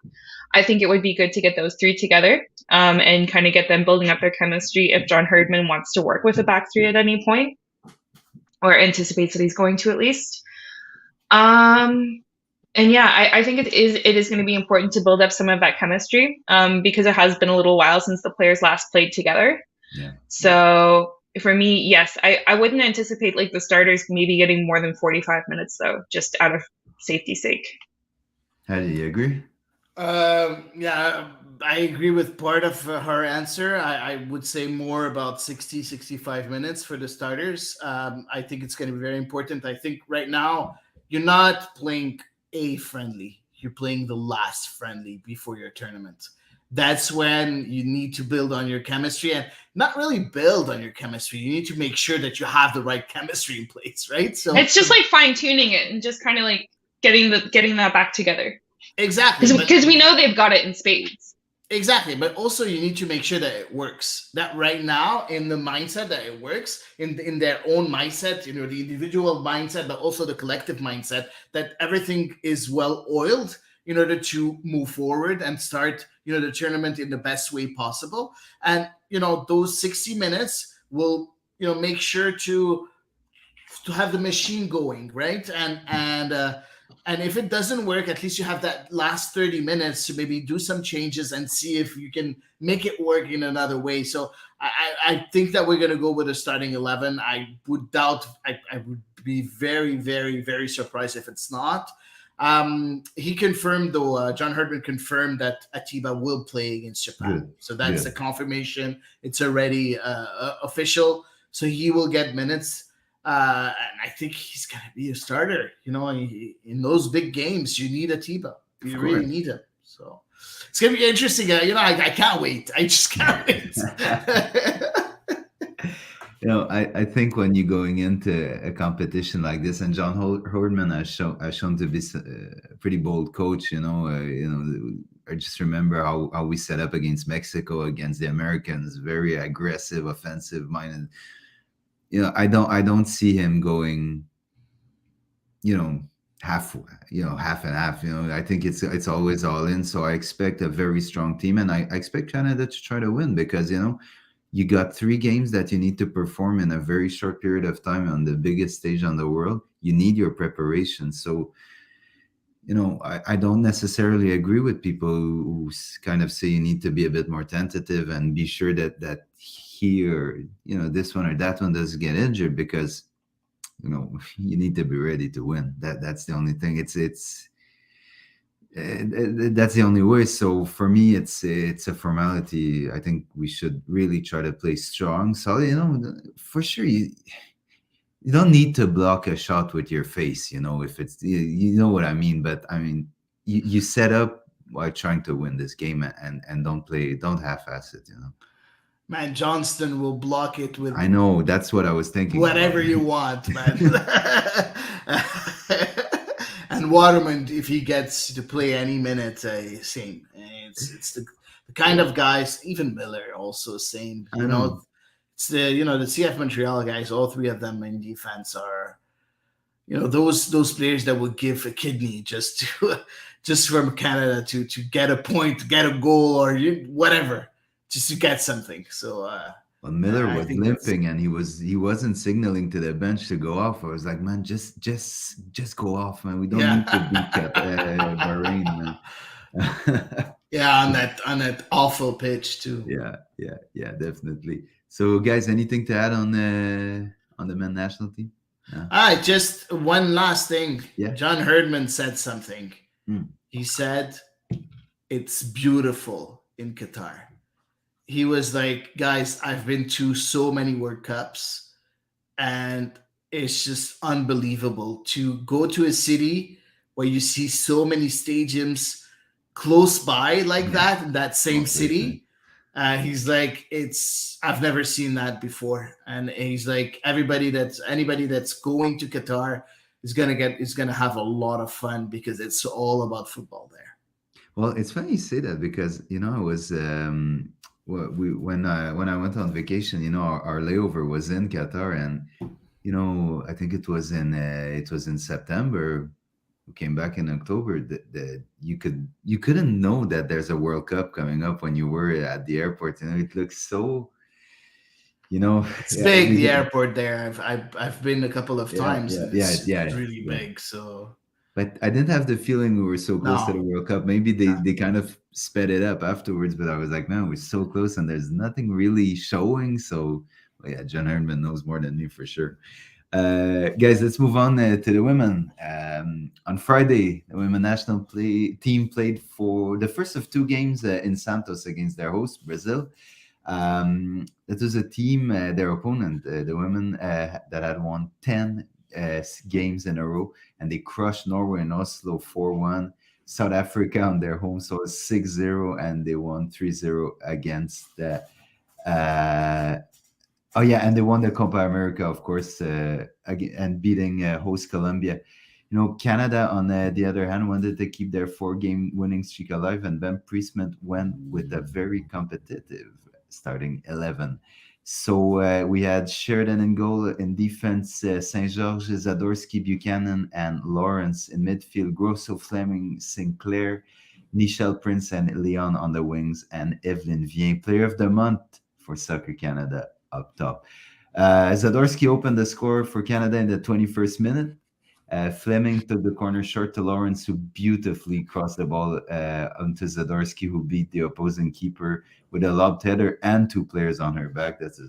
I think it would be good to get those three together and kind of get them building up their chemistry if John Herdman wants to work with a back three at any point, or anticipates that he's going to at least. And yeah, I think it is going to be important to build up some of that chemistry because it has been a little while since the players last played together. Yeah. So for me, yes, I wouldn't anticipate like the starters maybe getting more than 45 minutes though, just out of safety's sake. How do you agree? Yeah, I agree with part of her answer. I would say more about 60, 65 minutes for the starters. I think it's going to be very important. I think right now you're not playing a friendly. You're playing the last friendly before your tournament. That's when you need to build on your chemistry, and not really build on your chemistry. You need to make sure that you have the right chemistry in place, right? So it's just like fine tuning it and just kind of like getting that back together. Exactly. Because we know they've got it in spades. Exactly. But also you need to make sure that it works. That right now in the mindset that it works, in their own mindset, the individual mindset, but also the collective mindset, that everything is well oiled in order to move forward and start, the tournament in the best way possible. And, those 60 minutes will, make sure to have the machine going, right? And if it doesn't work, at least you have that last 30 minutes to maybe do some changes and see if you can make it work in another way. So I think that we're going to go with a starting 11. I would doubt, I would be very, very, very surprised if it's not. He confirmed, though, John Herdman confirmed that Atiba will play against Japan. Good. So that's a confirmation. It's already official. So he will get minutes. And I think he's going to be a starter. In those big games, you need Atiba. You really need him. So it's going to be interesting. I can't wait. I just can't wait. I think when you're going into a competition like this, and John Herdman has shown to be a pretty bold coach. I just remember how we set up against Mexico, against the Americans, very aggressive, offensive-minded. I don't see him going, half and half. I think it's always all in. So I expect a very strong team, and I expect Canada to try to win because you got 3 games that you need to perform in a very short period of time on the biggest stage on the world. You need your preparation. So, I don't necessarily agree with people who kind of say you need to be a bit more tentative and be sure that he or this one or that one doesn't get injured, because you need to be ready to win. That's the only thing. It's that's the only way. So for me, it's a formality. I think we should really try to play strong. So for sure you don't need to block a shot with your face. If it's you know what I mean. But I mean you set up while trying to win this game, and don't half-ass it. Man, Johnston will block it with. I know, that's what I was thinking. Whatever you want, man. And Waterman, if he gets to play any minute, same. It's the kind of guys. Even Miller also same. I know. It's the CF Montreal guys. All three of them in defense are those players that would give a kidney just to just from Canada to get a point, to get a goal, or whatever, just to get something. So Well, Miller I was think that's limping and he wasn't signaling to the bench to go off. I was like, man, just go off, man. We don't yeah. need to beat Bahrain, man. Yeah, on that awful pitch too. Yeah, definitely. So, guys, anything to add on the men national team? No? All right, just one last thing. Yeah. John Herdman said something. He said it's beautiful in Qatar. He was like, guys, I've been to so many World Cups, and it's just unbelievable to go to a city where you see so many stadiums close by like that in that same city. He's like, I've never seen that before, and he's like, anybody that's going to Qatar is gonna have a lot of fun because it's all about football there. Well, it's funny you say that because I was when I went on vacation, our layover was in Qatar, and I think it was in September. We came back in October. That you couldn't know that there's a World Cup coming up when you were at the airport. It looks so. It's big. The airport there. I've been a couple of times. Yeah, It's really big. So. But I didn't have the feeling we were so close to the No. World Cup. Maybe they kind of sped it up afterwards, but I was like, man, we're so close and there's nothing really showing. So, well, yeah, John Herdman knows more than me for sure. Guys, let's move on to the women. On Friday, the women national team played for the first of two games in Santos against their host, Brazil. It was a team, their opponent, the women that had won 10 games in a row, and they crushed Norway in Oslo 4-1. South Africa on their home soil 6-0, and they won 3-0 against and they won the Copa America, of course, and beating host Colombia. Canada, on the other hand, wanted to keep their 4-game winning streak alive, and Ben Priestman went with a very competitive starting 11. So we had Sheridan in goal. In defense, St. George, Zadorsky, Buchanan, and Lawrence. In midfield, Grosso, Fleming, Sinclair, Nichelle Prince, and Leon on the wings, and Evelyn Vien, player of the month for Soccer Canada, up top. Zadorsky opened the score for Canada in the 21st minute. Fleming took the corner short to Lawrence, who beautifully crossed the ball onto Zadorsky, who beat the opposing keeper with a lobbed header and two players on her back. That's a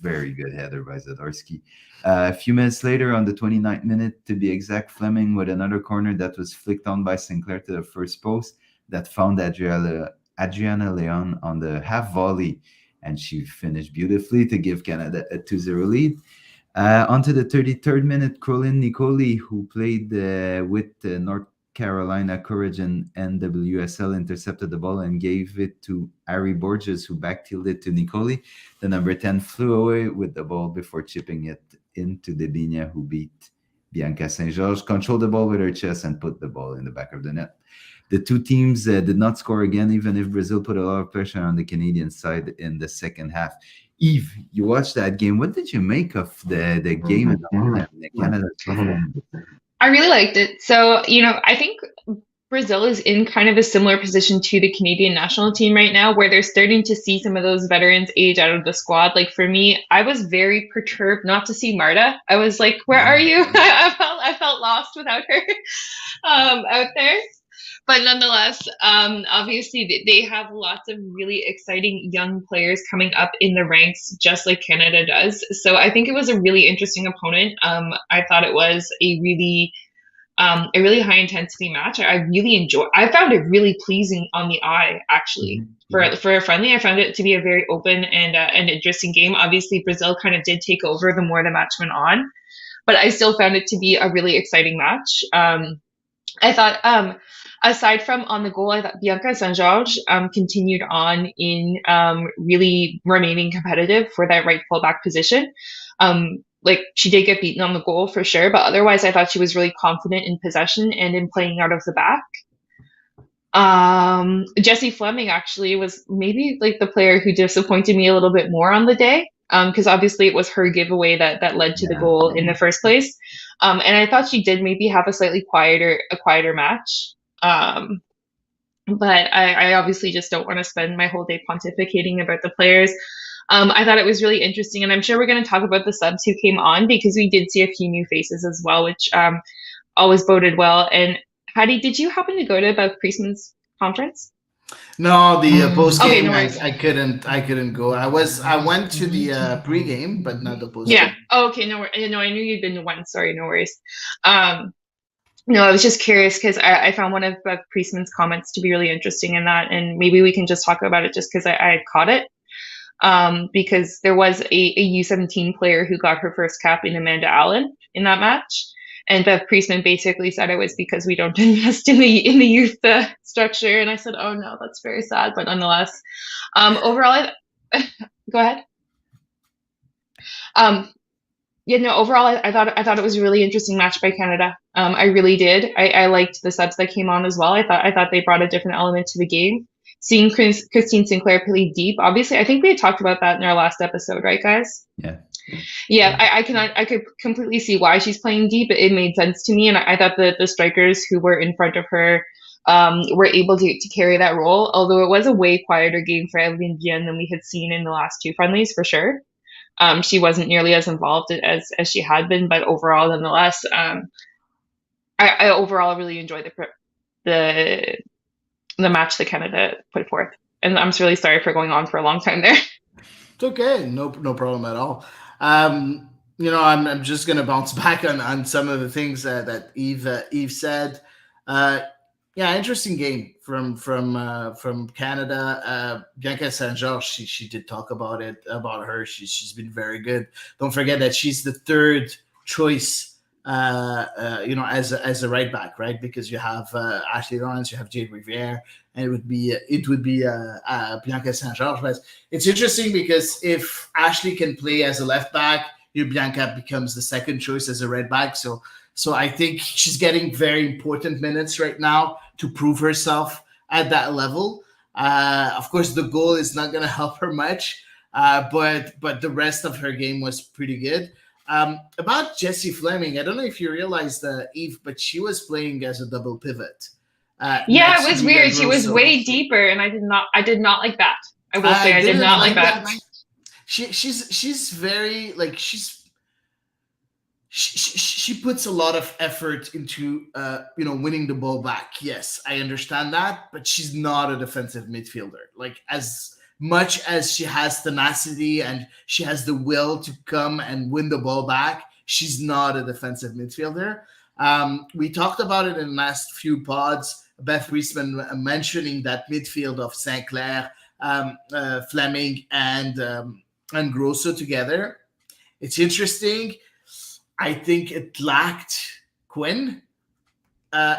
very good header by Zadorsky. A few minutes later, on the 29th minute, to be exact, Fleming with another corner that was flicked on by Sinclair to the first post that found Adriana Leon on the half volley, and she finished beautifully to give Canada a 2-0 lead. On to the 33rd minute, Crolin Nicoli, who played with North Carolina Courage and NWSL, intercepted the ball and gave it to Ari Borges, who backheeled it to Nicoli. The number 10 flew away with the ball before chipping it into Debinia, who beat Bianca St. George, controlled the ball with her chest, and put the ball in the back of the net. The two teams did not score again, even if Brazil put a lot of pressure on the Canadian side in the second half. Yves, you watched that game. What did you make of the game and Canada's performance? I really liked it. So, I think Brazil is in kind of a similar position to the Canadian national team right now, where they're starting to see some of those veterans age out of the squad. Like for me, I was very perturbed not to see Marta. I was like, where are you? I felt lost without her out there. But nonetheless, obviously they have lots of really exciting young players coming up in the ranks, just like Canada does. So I think it was a really interesting opponent. I thought it was a really high intensity match. I found it really pleasing on the eye, actually. Mm-hmm. For a friendly, I found it to be a very open and interesting game. Obviously, Brazil kind of did take over the more the match went on, but I still found it to be a really exciting match. I thought, aside from on the goal, I thought Bianca St. George continued on in really remaining competitive for that right fullback position. like she did get beaten on the goal for sure, but otherwise I thought she was really confident in possession and in playing out of the back. Jessie Fleming actually was maybe like the player who disappointed me a little bit more on the day. Because obviously it was her giveaway that led to the Yeah. goal in the first place. And I thought she did maybe have a quieter match. But I obviously just don't want to spend my whole day pontificating about the players. I thought it was really interesting, and I'm sure we're going to talk about the subs who came on because we did see a few new faces as well, which always boded well. And Hattie, did you happen to go to Bev Priestman's conference? No, the post Okay, game no worries. I couldn't go. I went to the pre game, but not the post Yeah. game. Oh, okay. No, no, I knew you'd been to one. Sorry, no worries. Um, no, I was just curious because I found one of Bev Priestman's comments to be really interesting in that, and maybe we can just talk about it just because I caught it. Because there was a U17 player who got her first cap in Amanda Allen in that match. And Bev Priestman basically said it was because we don't invest in the youth structure. And I said, oh no, that's very sad. But nonetheless, overall, go ahead. Overall, I thought it was a really interesting match by Canada. I really did. I liked the subs that came on as well. I thought they brought a different element to the game. Seeing Christine Sinclair play deep, obviously, I think we had talked about that in our last episode, right, guys? Yeah. Yeah, I could completely see why she's playing deep. It made sense to me, and I thought that the strikers who were in front of her were able to carry that role. Although it was a way quieter game for Evelyne Vienne than we had seen in the last two friendlies, for sure. She wasn't nearly as involved as she had been, but overall, nonetheless, I overall really enjoyed the the match that Canada put forth. And I'm really sorry for going on for a long time there. It's okay, no problem at all. I'm just gonna bounce back on some of the things that Eve said. Yeah, interesting game from Canada. Bianca Saint George, she did talk about her. She's been very good. Don't forget that she's the third choice. As a right back, right? Because you have Ashley Lawrence, you have Jade Riviere, and it would be Bianca Saint George. But it's interesting because if Ashley can play as a left back, Bianca becomes the second choice as a right back. So I think she's getting very important minutes right now to prove herself at that level. Of course, the goal is not going to help her much, but the rest of her game was pretty good. About Jessie Fleming, I don't know if you realized, Eve, but she was playing as a double pivot. Yeah, it was weird. She was way deeper, and I did not like that. I will say I did not like that. She's very like she puts a lot of effort into winning the ball back. Yes, I understand that, but she's not a defensive midfielder. Like as much as she has tenacity and she has the will to come and win the ball back, she's not a defensive midfielder. We talked about it in the last few pods. Beth Priestman mentioning that midfield of Sinclair, Fleming, and Grosso together. It's interesting. I think it lacked Quinn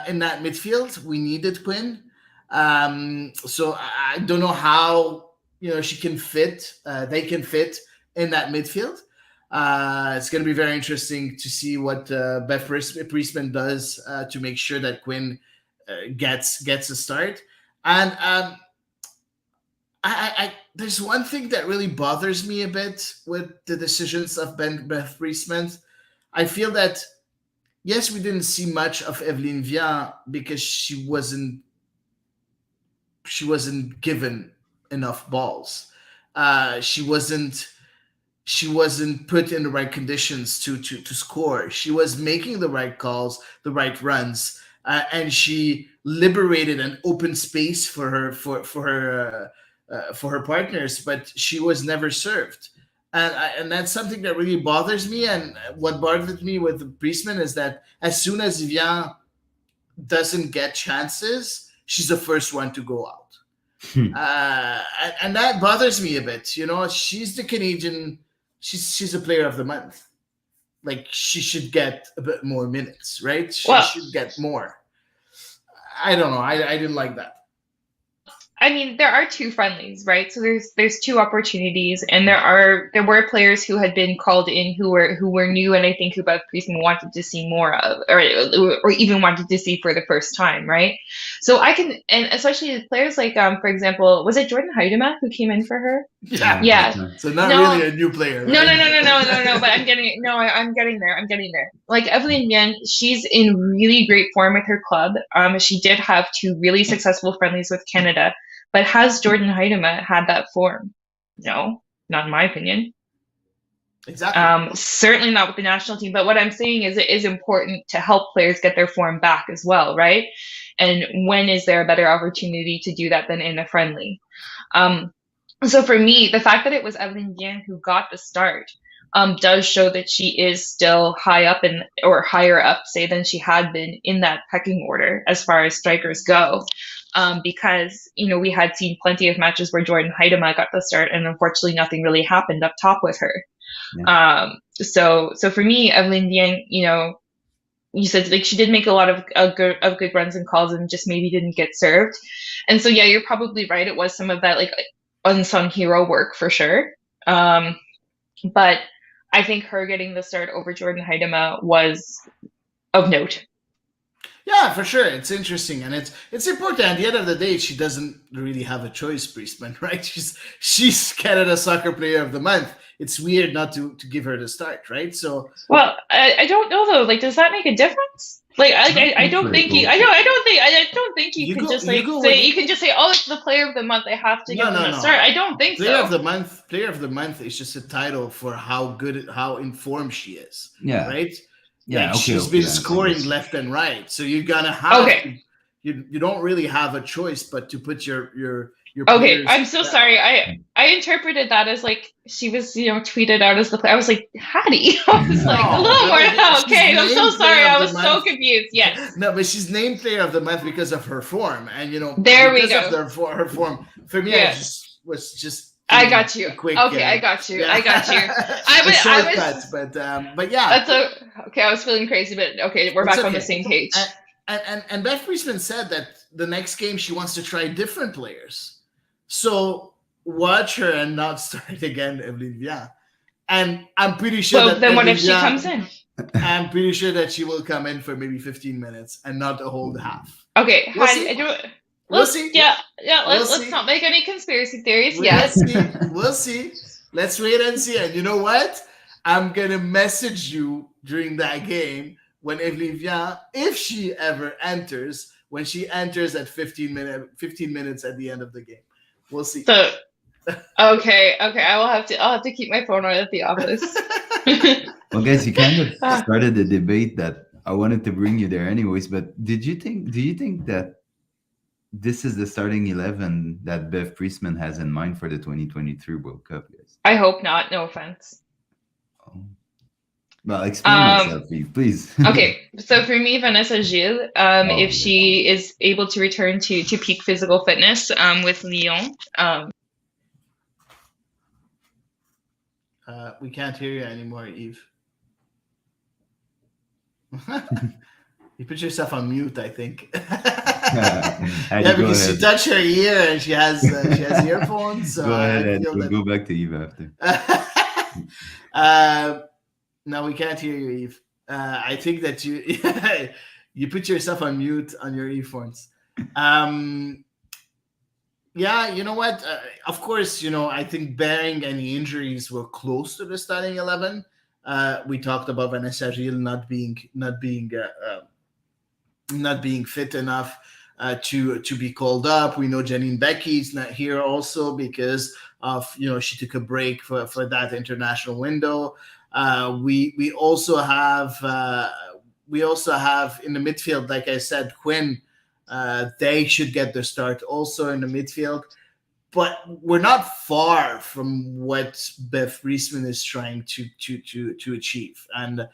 in that midfield. We needed Quinn. So I don't know how she can fit. They can fit in that midfield. It's going to be very interesting to see what Beth Priestman does to make sure that Quinn gets a start. And I there's one thing that really bothers me a bit with the decisions of Beth Priestman. I feel that yes, we didn't see much of Evelyne Vienne because she wasn't given enough balls. She wasn't put in the right conditions to score. She was making the right calls, the right runs, and she liberated an open space for her partners, but she was never served. And that's something that really bothers me. And what bothered me with Priestman is that as soon as Vienne doesn't get chances, she's the first one to go out. And that bothers me a bit. She's the Canadian. She's a player of the month. Like she should get a bit more minutes, right? She should get more. I don't know. I didn't like that. I mean, there are two friendlies, right? So there's two opportunities, and there were players who had been called in who were new, and I think who Bev Priestman wanted to see more of, or even wanted to see for the first time, right? So I can, and especially players like for example, was it Jordan Heidema who came in for her? Yeah. Yeah. So not No, really a new player, no, right? no, no, no, no, no, no. But I'm getting there. I'm getting there. Like Evelyn Yang, she's in really great form with her club. She did have two really successful friendlies with Canada, but has Jordan Heidema had that form? No, not in my opinion. Exactly. Certainly not with the national team. But what I'm saying is, it is important to help players get their form back as well, right? And when is there a better opportunity to do that than in a friendly? Um, so for me, the fact that it was Evelyn Yang who got the start does show that she is still high up or higher up, say, than she had been in that pecking order as far as strikers go. Because we had seen plenty of matches where Jordan Heidema got the start, and unfortunately, nothing really happened up top with her. Yeah. So for me, Evelyn Yang, you said like she did make a lot of good runs and calls, and just maybe didn't get served. And so yeah, you're probably right. It was some of that like unsung hero work for sure. But I think her getting the start over Jordan Heidema was of note. Yeah, for sure. It's interesting, and it's important. At the end of the day, she doesn't really have a choice, Priestman, right? She's Canada Soccer Player of the Month. It's weird not to give her the start, right? So, well, I don't know though. Like, does that make a difference? Like, I don't think you. I don't think you can just like say you can just say, oh, it's the Player of the Month. I have to give them a start. I don't think Player so. Player of the Month is just a title for how informed she is. Yeah. Right. Yeah. Like, okay. she's been scoring left and right, so you're gonna have to, you don't really have a choice but to put your okay, I'm so sorry. I interpreted that as like she was, tweeted out as the player. I was like, Hady. I was like, a little more. Okay, I'm so sorry. I was so confused. Yes. No, but she's named Player of the Month because of her form, and there we go. Of her form. For me, I was just. I got you. Quick, okay, I got you. I got you. But yeah. That's okay. I was feeling crazy, but okay, we're back on the same page. And Beth Priestman said that the next game she wants to try different players. So watch her and not start again, Evelyn Vian. And I'm pretty sure that then what if she comes in? I'm pretty sure that she will come in for maybe 15 minutes and not a whole half. Okay, We'll see. Yeah. Let's not make any conspiracy theories. Yes. We'll see. Let's wait and see. And you know what? I'm gonna message you during that game when Evelyn Vian, if she ever enters, when she enters at 15 minutes at the end of the game. We'll see. So, okay. I'll have to keep my phone on at the office. Well, guys, you kind of started the debate that I wanted to bring you there anyways, but do you think that this is the starting 11 that Bev Priestman has in mind for the 2023 World Cup, guys? I hope not. No offense. Oh. Well, explain yourself, please. Okay, so for me, Vanessa Gilles, if she is able to return to peak physical fitness with Lyon. We can't hear you anymore, Eve. You put yourself on mute, I think. Because she touched her ear and she has earphones. So go ahead, we'll go back to Eve after. No, we can't hear you, Eve. I think that you put yourself on mute on your earphones. Yeah, you know what? Of course, I think barring any injuries, we're close to the starting 11. We talked about Vanessa Gilles not being fit enough to be called up. We know Janine Becky's not here also because of she took a break for that international window. We also have in the midfield, like I said, Quinn. They should get their start also in the midfield, but we're not far from what Bev Priestman is trying to achieve. And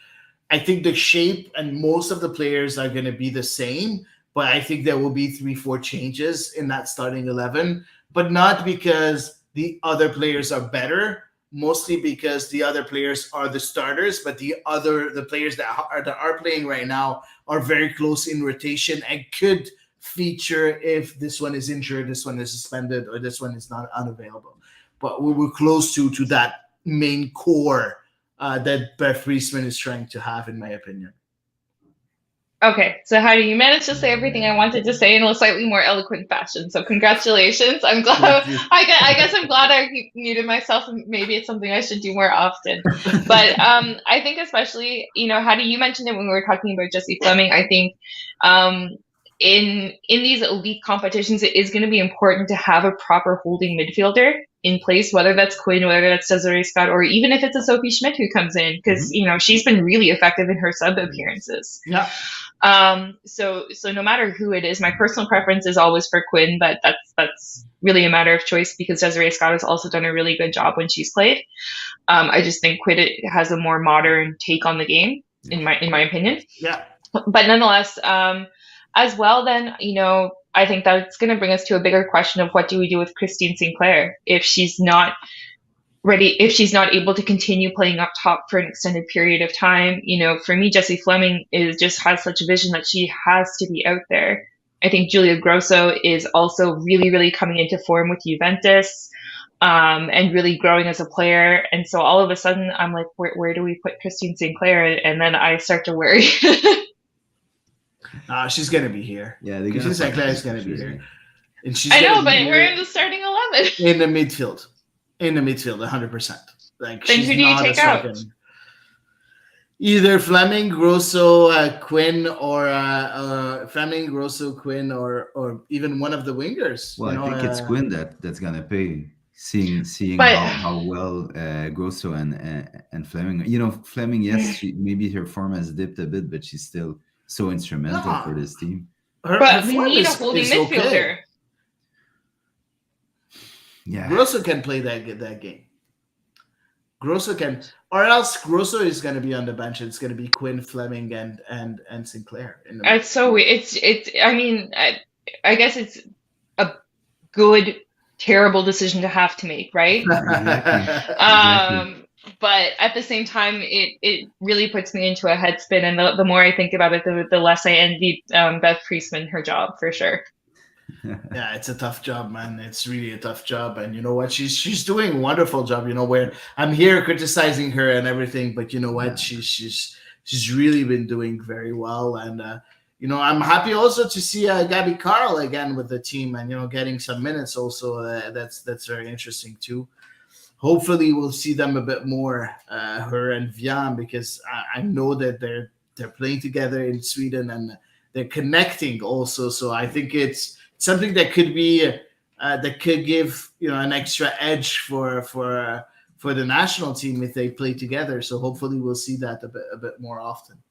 I think the shape and most of the players are going to be the same, but I think there will be 3-4 changes in that starting 11, but not because the other players are better, mostly because the other players are the starters, but the players that are playing right now are very close in rotation and could feature if this one is injured, this one is suspended, or this one is not unavailable. But we were close to that main core that Beth Friesman is trying to have, in my opinion. Okay, so Hady, you managed to say everything I wanted to say in a slightly more eloquent fashion. So congratulations. I'm glad. I guess I'm glad I muted myself, and maybe it's something I should do more often. But I think especially, Hady, you mentioned it when we were talking about Jessie Fleming. I think in these elite competitions, it is going to be important to have a proper holding midfielder in place, whether that's Quinn, whether that's Desiree Scott, or even if it's a Sophie Schmidt who comes in, because she's been really effective in her sub appearances. Yeah. So no matter who it is, my personal preference is always for Quinn, but that's really a matter of choice because Desiree Scott has also done a really good job when she's played. I just think Quinn has a more modern take on the game, in my opinion. Yeah. But nonetheless, as well, then, I think that's going to bring us to a bigger question of what do we do with Christine Sinclair if she's not ready, if she's not able to continue playing up top for an extended period of time. For me, Jessie Fleming just has such a vision that she has to be out there. I think Julia Grosso is also really, really coming into form with Juventus and really growing as a player. And so all of a sudden, I'm like, where do we put Christine Sinclair? And then I start to worry. She's going to be here. Yeah, Christine Sinclair is going to be here. And she's I know, but we're in the starting 11. In the midfield. 100%. Like, then she's who do you not take out? Either Fleming, Grosso, Quinn, or Fleming, Grosso, Quinn, or even one of the wingers. Well, I think it's Quinn that's gonna pay. Seeing But- how well Grosso and Fleming. Fleming, yes, maybe her form has dipped a bit, but she's still so instrumental for this team. But we need a holding midfielder. Okay. Yeah, Grosso can play that game. Grosso can, or else Grosso is going to be on the bench. It's going to be Quinn, Fleming, and Sinclair. It's so weird. It's. I mean, I guess it's a good, terrible decision to have to make, right? Exactly. But at the same time, it really puts me into a headspin, and the more I think about it, the less I envy Beth Friesman her job for sure. Yeah, it's a tough job, man. It's really a tough job, and you know what? She's doing a wonderful job. Where I'm here criticizing her and everything, but you know what? She's really been doing very well, and I'm happy also to see Gabby Carl again with the team, and getting some minutes also. That's very interesting too. Hopefully, we'll see them a bit more, her and Vian, because I know that they're playing together in Sweden and they're connecting also. So I think it's something that could be that could give an extra edge for the national team if they play together. So hopefully we'll see that a bit more often.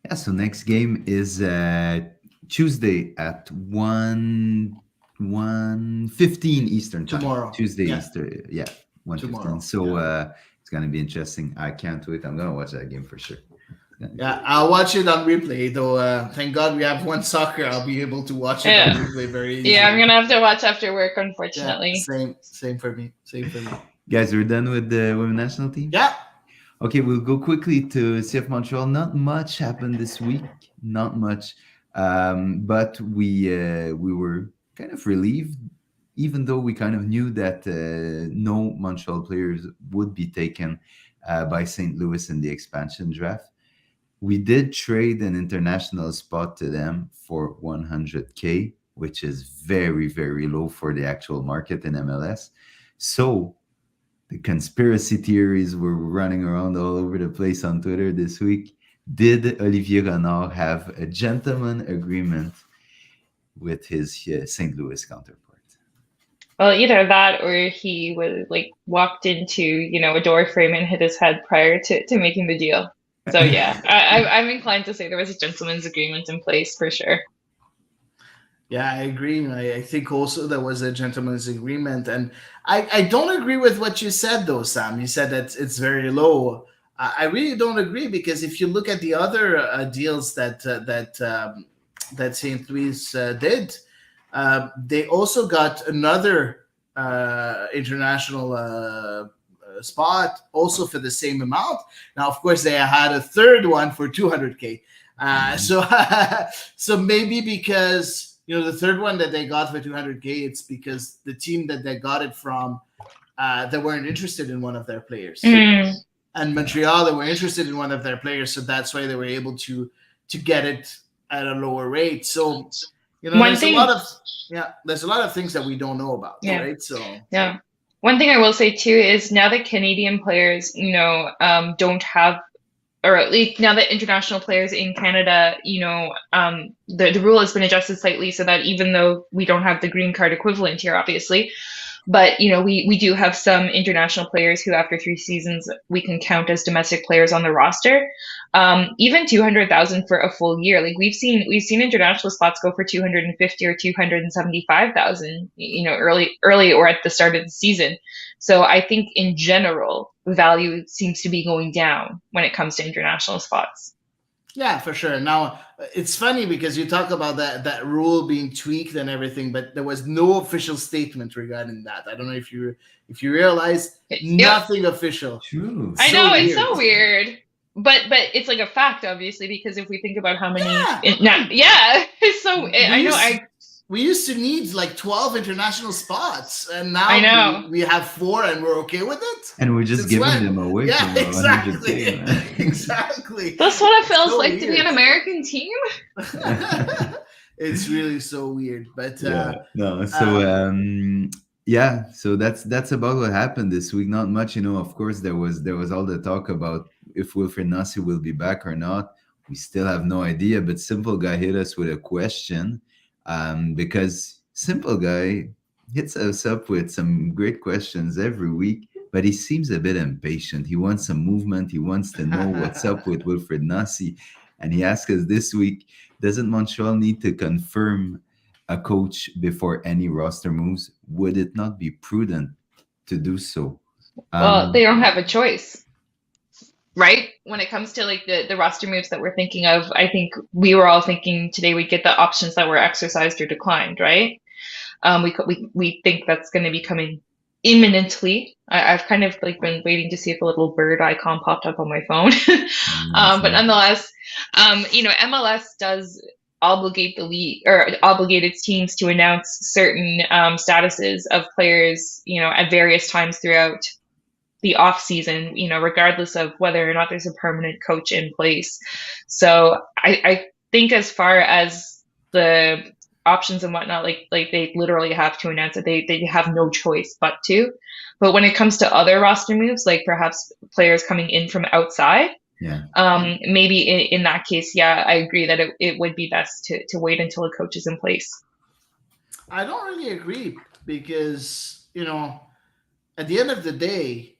Yeah. So next game is Tuesday at 1:15 Eastern time. Tomorrow. Tuesday Yeah. Eastern. Yeah, 1:15. Tomorrow, So it's gonna be interesting. I can't wait. I'm gonna watch that game for sure. Yeah, I'll watch it on replay, though. Thank God we have one soccer. I'll be able to watch it on replay very easily. Yeah, I'm gonna have to watch after work, unfortunately. Yeah, same for me. Guys, we're done with the women's national team? Yeah. Okay, we'll go quickly to CF Montreal. Not much happened this week. Not much. But we were kind of relieved, even though we kind of knew that no Montreal players would be taken by St. Louis in the expansion draft. We did trade an international spot to them for $100K, which is very, very low for the actual market in MLS. So the conspiracy theories were running around all over the place on Twitter this week. Did Olivier Renard have a gentleman agreement with his St. Louis counterpart? Well, either that or he was walked into, a door frame and hit his head prior to making the deal. So yeah, I'm inclined to say there was a gentleman's agreement in place for sure. Yeah, I agree. I think also there was a gentleman's agreement. And I don't agree with what you said, though, Sam. You said that it's very low. I really don't agree, because if you look at the other deals that St. Louis did, they also got another international spot also for the same amount. Now, of course, they had a third one for $200K. Mhm. So so maybe because the third one that they got for 200K, it's because the team that they got it from, they weren't interested in one of their players, Mm. and Yeah. Montreal, they were interested in one of their players, so that's why they were able to get it at a lower rate. So One there's a lot thing, of there's a lot of things that we don't know about, yeah, right? So yeah. One thing I will say too is now that Canadian players, don't have, or at least now that international players in Canada, the rule has been adjusted slightly so that even though we don't have the green card equivalent here, obviously, but we do have some international players who, after 3 seasons, we can count as domestic players on the roster. Even 200,000 for a full year, like we've seen international spots go for 250 or 275,000, early or at the start of the season. So I think in general, value seems to be going down when it comes to international spots. yeah, for sure. Now it's funny because you talk about that rule being tweaked and everything, but there was no official statement regarding that. I don't know if you realize, Yep, nothing official. True. I So know it's weird. so weird, but it's like a fact, obviously, because if we think about how many, Yeah, yeah, it's so we I know used we used to need like 12 international spots, and I now we, know we have 4, and we're okay with it. And we're just Since giving when? them away Yeah, for exactly, 100K, man. exactly. that's what it It's feels so like to be an weird. American team. It's really so weird, but Yeah, no. So um, yeah, so that's about what happened this week. Not much, of course, there was all the talk about if Wilfred Nasi will be back or not. We still have no idea, but Simple Guy hit us with a question, because Simple Guy hits us up with some great questions every week, but he seems a bit impatient. He wants some movement. He wants to know what's up with Wilfred Nasi, and he asked us this week, doesn't Montreal need to confirm a coach before any roster moves? Would it not be prudent to do so? Well, they Um, don't have a choice, right? When it comes to like the roster moves that we're thinking of, I think we were all thinking today we'd get the options that were exercised or declined, right? We think that's going to be coming imminently. I've kind of like been waiting to see if a little bird icon popped up on my phone. But so, nonetheless, MLS does obligate the league or obligate its teams to announce certain statuses of players, at various times throughout the off season, regardless of whether or not there's a permanent coach in place. So I think as far as the options and whatnot, like they literally have to announce it. They have no choice but to. But when it comes to other roster moves, like perhaps players coming in from outside, yeah. maybe in that case, yeah, I agree that it would be best to wait until a coach is in place. I don't really agree because at the end of the day,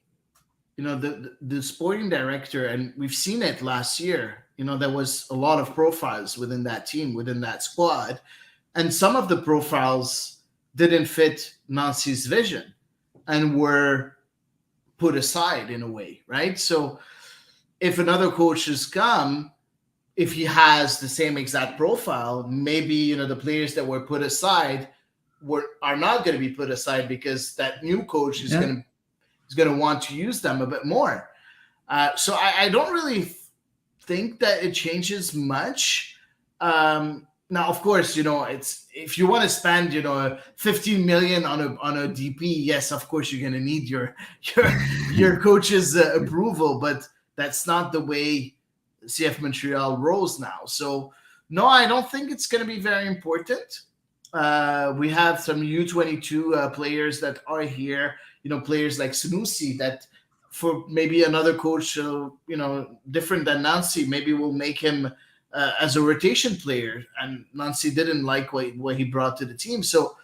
the sporting director, and we've seen it last year. There was a lot of profiles within that team, within that squad, and some of the profiles didn't fit Nancy's vision and were put aside in a way, right? So if another coach has come, if he has the same exact profile, maybe the players that were put aside are not going to be put aside because that new coach is Yeah. going to want to use them a bit more. So I don't really think that it changes much. Now, of course, it's if you want to spend 15 million on a DP, yes, of course you're going to need your coach's approval, but that's not the way CF Montreal rolls now. So no, I don't think it's going to be very important. We have some U22 players that are here. Players like Sanusi that for maybe another coach, different than Nancy, maybe will make him as a rotation player. And Nancy didn't like what he brought to the team. So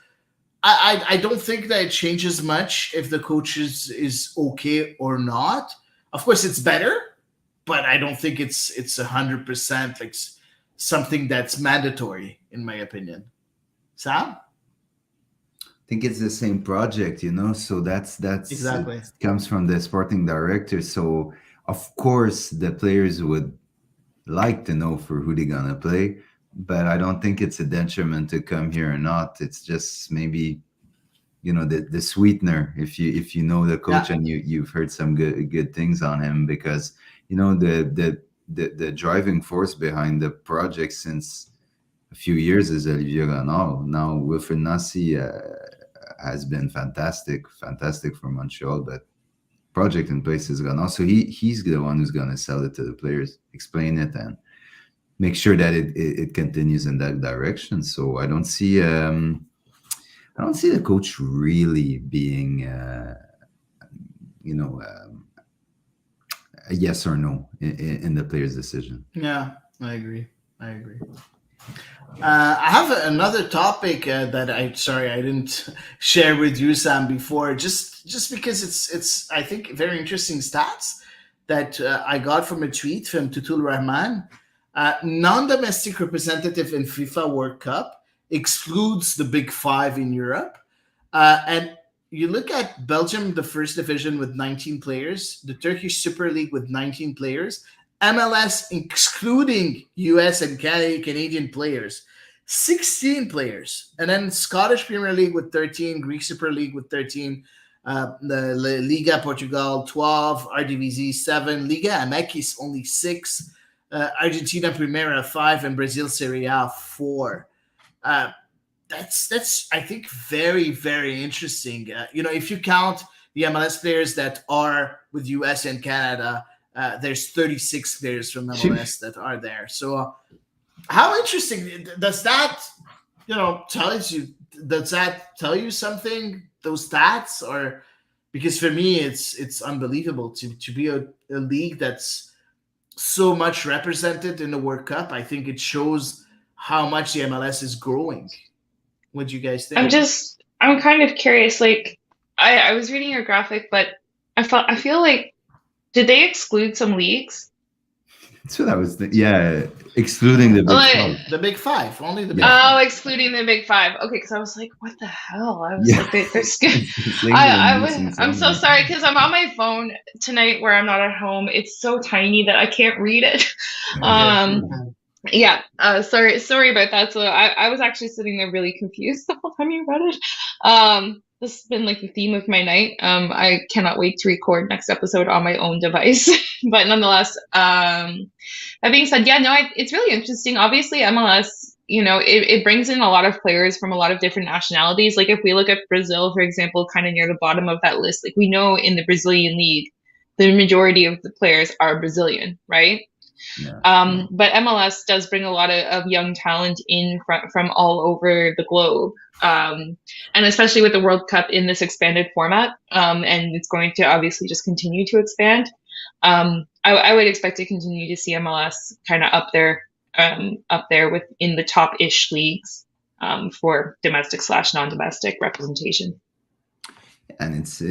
I don't think that it changes much if the coach is okay or not. Of course, it's better, but I don't think it's 100% like something that's mandatory in my opinion. Sam? I think it's the same project, so that's it Exactly. comes from the sporting director. So of course the players would like to know for who they're gonna play, but I don't think it's a detriment to come here or not. It's just maybe the sweetener if you know the coach Yeah. and you've heard some good things on him, because the the driving force behind the project since a few years is Olivier Renard. Now Wilfred Nassi has been fantastic for Montreal, but project in place is Renard. So he's the one who's gonna sell it to the players, explain it, and make sure that it continues in that direction. So I don't see the coach really being you know a yes or no in the player's decision. Yeah, I agree. I agree. I have another topic that I didn't share with you, Sam, before, just because it's I think very interesting stats that I got from a tweet from Tutul Rahman. Non-domestic representative in FIFA World Cup excludes the big five in Europe, and you look at Belgium, the first division with 19 players, the Turkish Super League with 19 players, MLS excluding US and Canadian players, 16 players, and then Scottish Premier League with 13, Greek Super League with 13, the Liga Portugal 12, RDVZ 7, Liga MX only 6, Argentina Primera 5, and Brazil Serie A 4. Uh, that's I think very interesting. If you count the MLS players that are with US and Canada, there's 36 players from MLS that are there. So how interesting does that tell you something, those stats? Or because for me it's unbelievable to be a league that's so much represented in the World Cup. I think it shows how much the MLS is growing. What do you guys think? I'm kind of curious. Like, I was reading your graphic, but I feel like, did they exclude some leagues? That's what I was thinking. Yeah, excluding the big five. The big five, only the big Oh, five. excluding the big five. Okay, because I was like, what the hell? I was Yeah. like, there's I'm so something. sorry because I'm on my phone tonight where I'm not at home. It's so tiny that I can't read it. Yeah, sorry about that. So I was actually sitting there really confused the whole time you read it. This has been like the theme of my night. I cannot wait to record next episode on my own device. But nonetheless, that being said, yeah, no, it's really interesting. Obviously, MLS, it brings in a lot of players from a lot of different nationalities. Like if we look at Brazil, for example, kind of near the bottom of that list, like we know in the Brazilian league, the majority of the players are Brazilian, right? Yeah. But MLS does bring a lot of young talent in from all over the globe. And especially with the World Cup in this expanded format, and it's going to obviously just continue to expand. I would expect to continue to see MLS kind of up there within the top-ish leagues for domestic / non-domestic representation. And it's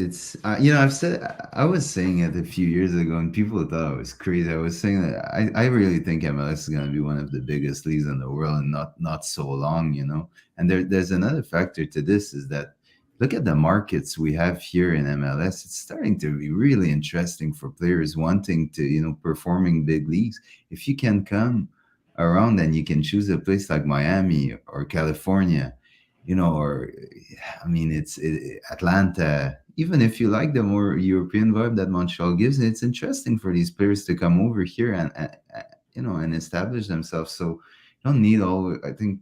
I was saying it a few years ago, and people thought it was crazy. I was saying that I really think MLS is going to be one of the biggest leagues in the world, and not so long, And there's another factor to this, is that look at the markets we have here in MLS. It's starting to be really interesting for players wanting to performing big leagues. If you can come around and you can choose a place like Miami or California, or it's Atlanta. Even if you like the more European vibe that Montreal gives, it's interesting for these players to come over here and establish themselves. So you don't need all. I think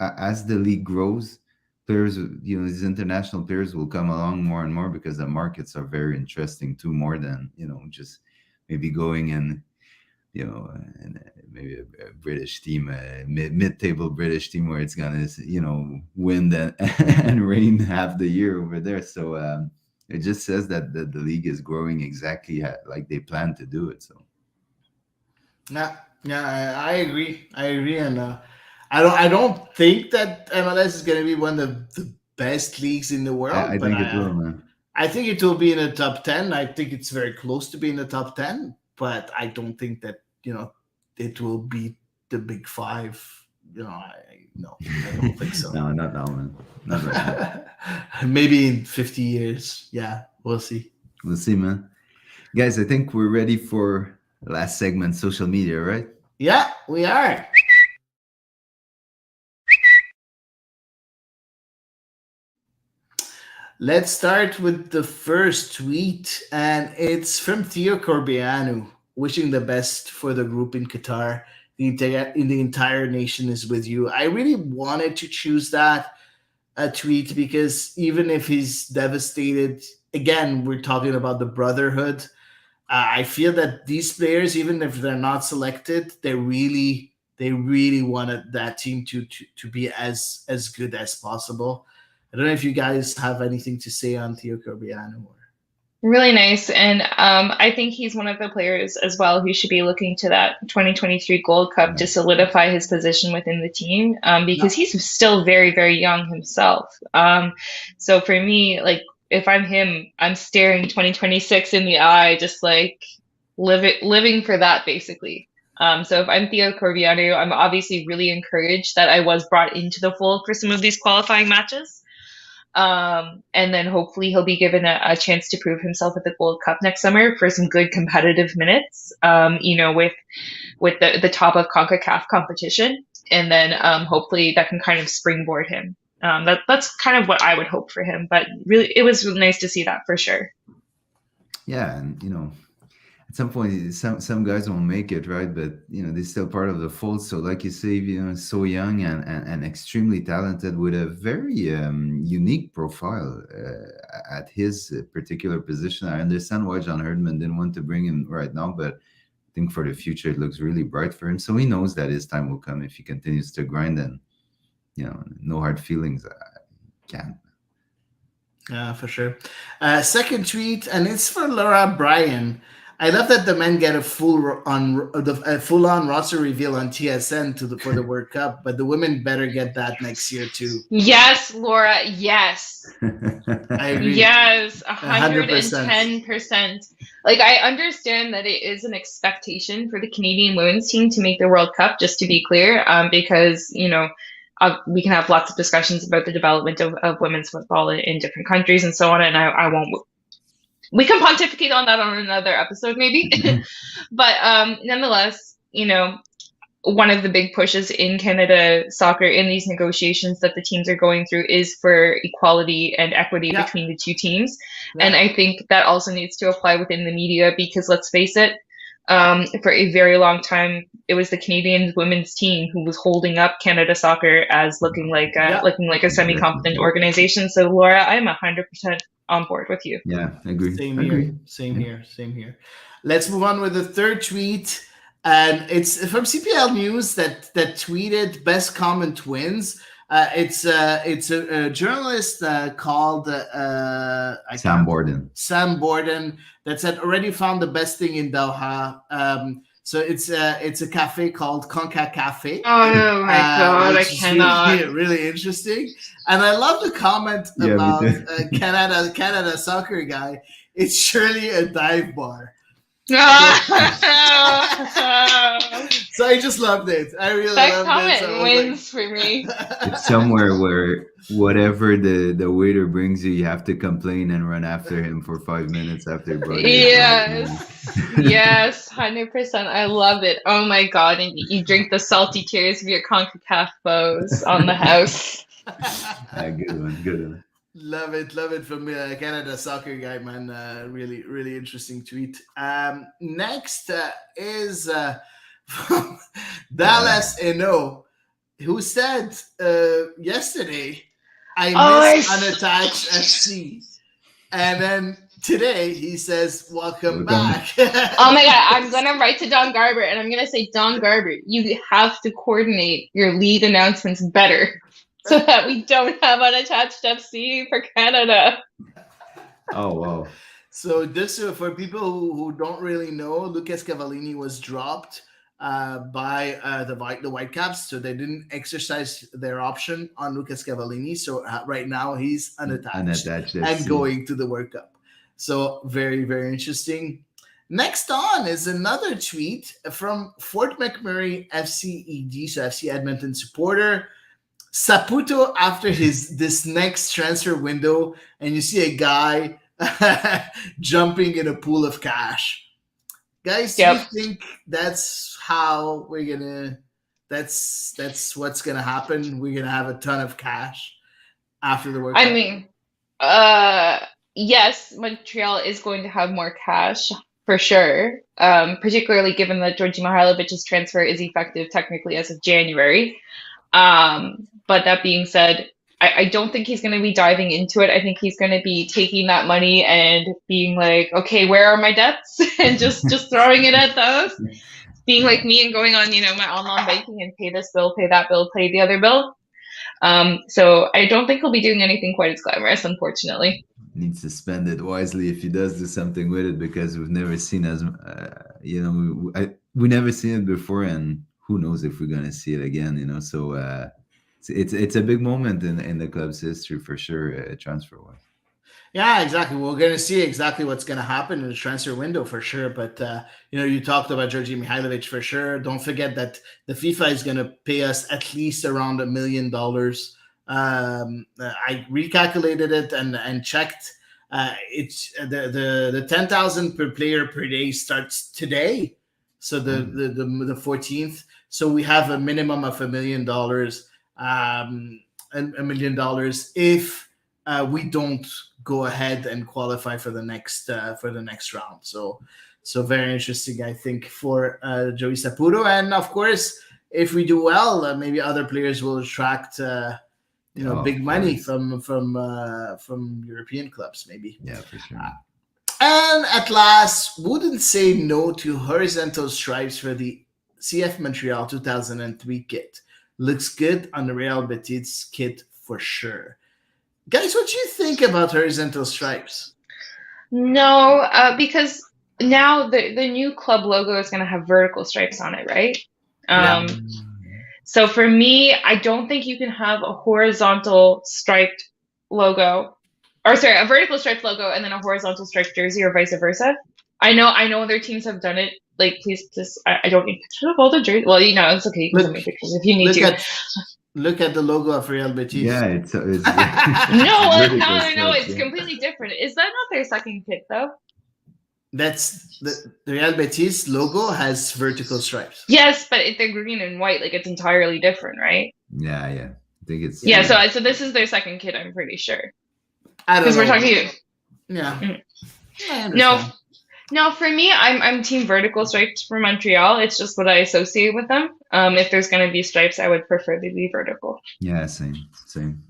as the league grows, players, these international players will come along more and more because the markets are very interesting too, more than just maybe going in and maybe a British team, a mid-table British team, where it's gonna, wind and rain half the year over there. So it just says that the league is growing exactly like they plan to do it. So yeah, I agree. And I don't think that MLS is going to be one of the best leagues in the world, I but think it will, man. I think it will be in the top 10. I think it's very close to being in the top 10, but I don't think that, it will beat the big five. No, I don't think so. No, not now, man. Not right now. Maybe in 50 years. Yeah, we'll see. We'll see, man. Guys, I think we're ready for the last segment, social media, right? Yeah, we are. Let's start with the first tweet, and it's from Theo Corbianu. wishing the best for the group in Qatar. The entire nation is with you. I really wanted to choose that tweet because even if he's devastated, again, we're talking about the brotherhood. I feel that these players, even if they're not selected, they really wanted that team to be as good as possible. I don't know if you guys have anything to say on Theo Corbiano. Really nice. And I think he's one of the players as well who should be looking to that 2023 Gold Cup to solidify his position within the team because he's still very, very young himself. So for me, like, if I'm him, I'm staring 2026 in the eye, just like living for that, basically. So if I'm Theo Corbiano, I'm obviously really encouraged that I was brought into the fold for some of these qualifying matches. And then hopefully he'll be given a chance to prove himself at the Gold Cup next summer for some good competitive minutes, with the top of CONCACAF competition. And then hopefully that can kind of springboard him. That's kind of what I would hope for him. But really, it was really nice to see that for sure. Yeah, and at some point, some guys won't make it, right? But they're still part of the fold. So, like you say, so young and extremely talented with a very unique profile at his particular position. I understand why John Herdman didn't want to bring him right now, but I think for the future it looks really bright for him. So he knows that his time will come if he continues to grind, and no hard feelings. Can. Yeah, for sure. Second tweet, and it's for Laura Bryan. I love that the men get a full-on roster reveal on TSN for the World Cup, but the women better get that next year too. Yes, Laura. Yes. I agree. Yes, 110%. Like, I understand that it is an expectation for the Canadian women's team to make the World Cup, just to be clear, because we can have lots of discussions about the development of women's football in different countries and so on, and I won't. We can pontificate on that on another episode, maybe. But nonetheless, one of the big pushes in Canada soccer in these negotiations that the teams are going through is for equality and equity between the two teams. Yeah. And I think that also needs to apply within the media because, let's face it, for a very long time, it was the Canadian women's team who was holding up Canada soccer as looking like a semi-competent organization. So, Laura, I'm 100% on board with you. Yeah, I agree. Same here. Let's move on with the third tweet. And it's from CPL News that tweeted best comment wins. It's a journalist called Sam Borden. Sam Borden that said already found the best thing in Doha. So it's a cafe called Conca Cafe. Oh my god, I cannot. Really interesting. And I love the comment about Canada soccer guy. It's surely a dive bar. So I just loved it. I really loved it. That comment wins for me. It's somewhere where whatever the waiter brings you have to complain and run after him for 5 minutes after. Yes, 100%. I love it. Oh my god! And you drink the salty tears of your CONCACAF foes on the house. Good one. Love it from Canada soccer guy, man. Really, really interesting tweet. Next is from Dallas Eno, who said yesterday, I miss Unattached FC. And then today he says, welcome back. Oh my god, I'm going to write to Don Garber and I'm going to say, Don Garber, you have to coordinate your league announcements better. So that we don't have Unattached FC for Canada. Oh, wow. So this, for people who don't really know, Lucas Cavallini was dropped by the Whitecaps. So they didn't exercise their option on Lucas Cavallini. So right now he's unattached and going to the World Cup. So very, very interesting. Next on is another tweet from Fort McMurray FC ED, so FC Edmonton supporter. Saputo after this next transfer window, and you see a guy jumping in a pool of cash. Guys, do you think that's how we're gonna? That's what's gonna happen. We're gonna have a ton of cash after the World Cup. I mean, yes, Montreal is going to have more cash. for sure. Particularly given that Georgi Mihailovic's transfer is effective technically as of January. But that being said, I don't think he's going to be diving into it. I think he's going to be taking that money and being like, okay, where are my debts? And just throwing it at those. Being like me and going on, my online banking and pay this bill, pay that bill, pay the other bill. So I don't think he'll be doing anything quite as glamorous, unfortunately. Needs to spend it wisely if he does do something with it, because we've never seen we never seen it before, and who knows if we're gonna see it again. So it's a big moment in the club's history for sure, transfer wise. Yeah, exactly. We're going to see exactly what's going to happen in the transfer window for sure. But you talked about Georgi Mihailovic for sure. Don't forget that the FIFA is going to pay us at least around $1 million. I recalculated it and checked. It's the 10,000 per player per day starts today, so the 14th. So we have a minimum of $1 million, and $1 million if we don't go ahead and qualify for the next round. So very interesting, I think, for Joey Saputo. And of course, if we do well, maybe other players will attract big money from European clubs, maybe. Yeah, for sure. And at last, wouldn't say no to horizontal stripes for the CF Montreal 2003 kit. Looks good on the Real Betis kit for sure. Guys, what do you think about horizontal stripes? No, because now the new club logo is going to have vertical stripes on it, right? Yeah. So for me, I don't think you can have a horizontal striped logo, or sorry, a vertical striped logo and then a horizontal striped jersey, or vice versa. I know other teams have done it. Like, please, just I don't need pictures of all the jerseys. Well, it's okay. You can send me pictures if you need to. Look at the logo of Real Betis. Yeah, it's no, it's completely different. Is that not their second kit though? That's the Real Betis logo has vertical stripes. Yes, but they're green and white. Like, it's entirely different, right? Yeah. I think it's So this is their second kit. I'm pretty sure. I don't know. Because we're talking. Yeah. No, for me, I'm team vertical stripes for Montreal. It's just what I associate with them. If there's going to be stripes, I would prefer they be vertical. Yeah, same.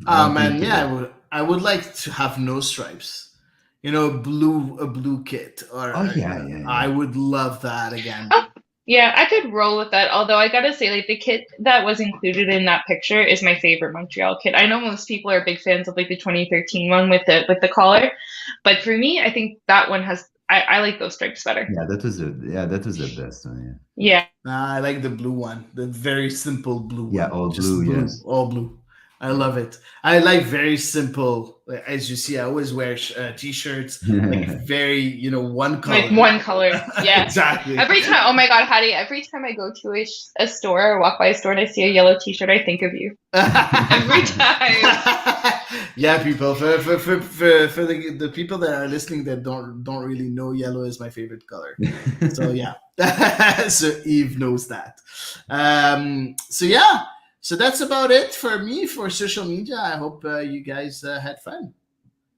Man, I would like to have no stripes. A blue kit. Or yeah. I would love that again. Oh, yeah, I could roll with that. Although I gotta say, like, the kit that was included in that picture is my favorite Montreal kit. I know most people are big fans of like the 2013 one with the collar, but for me, I think that one has. I like those stripes better. Yeah, that was the best one. Yeah. I like the blue one, the very simple blue one. Yeah, all blue. Yes, all blue. I love it. I like very simple. As you see, I always wear t-shirts, like very, one color. Like one color. Yeah. Exactly. Every time, oh my God, Hady, every time I go to a store or walk by a store and I see a yellow t-shirt, I think of you. Every time. Yeah, people. For the people that are listening that don't really know, yellow is my favorite color. So yeah. So Eve knows that. So yeah. So that's about it for me for social media. I hope you guys had fun.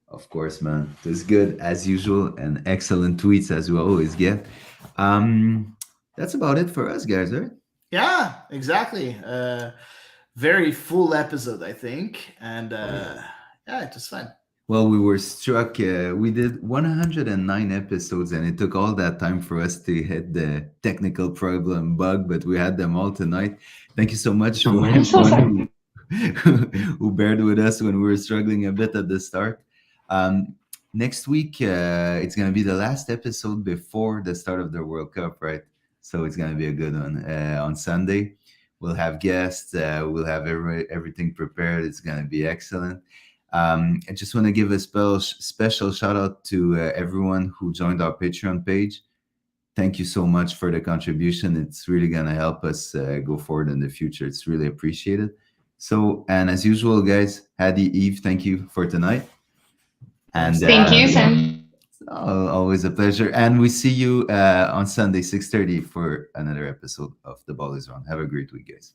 Of course, man. It was good as usual, and excellent tweets as we always get. That's about it for us, guys, right? Yeah, exactly. Very full episode, I think, and it was fun. Well, we were struck. We did 109 episodes, and it took all that time for us to hit the technical problem bug, but we had them all tonight. Thank you so much for everyone who bared with us when we were struggling a bit at the start. Next week, it's going to be the last episode before the start of the World Cup, right? So it's going to be a good one. On Sunday, we'll have guests. We'll have everything prepared. It's going to be excellent. I just want to give a special shout out to everyone who joined our Patreon page. Thank you so much for the contribution. It's really going to help us go forward in the future. It's really appreciated. So, and as usual, guys, Hady, Eve, thank you for tonight. And thank you, Sam. Always a pleasure. And we see you on Sunday, 6:30 for another episode of The Ball Is On. Have a great week, guys.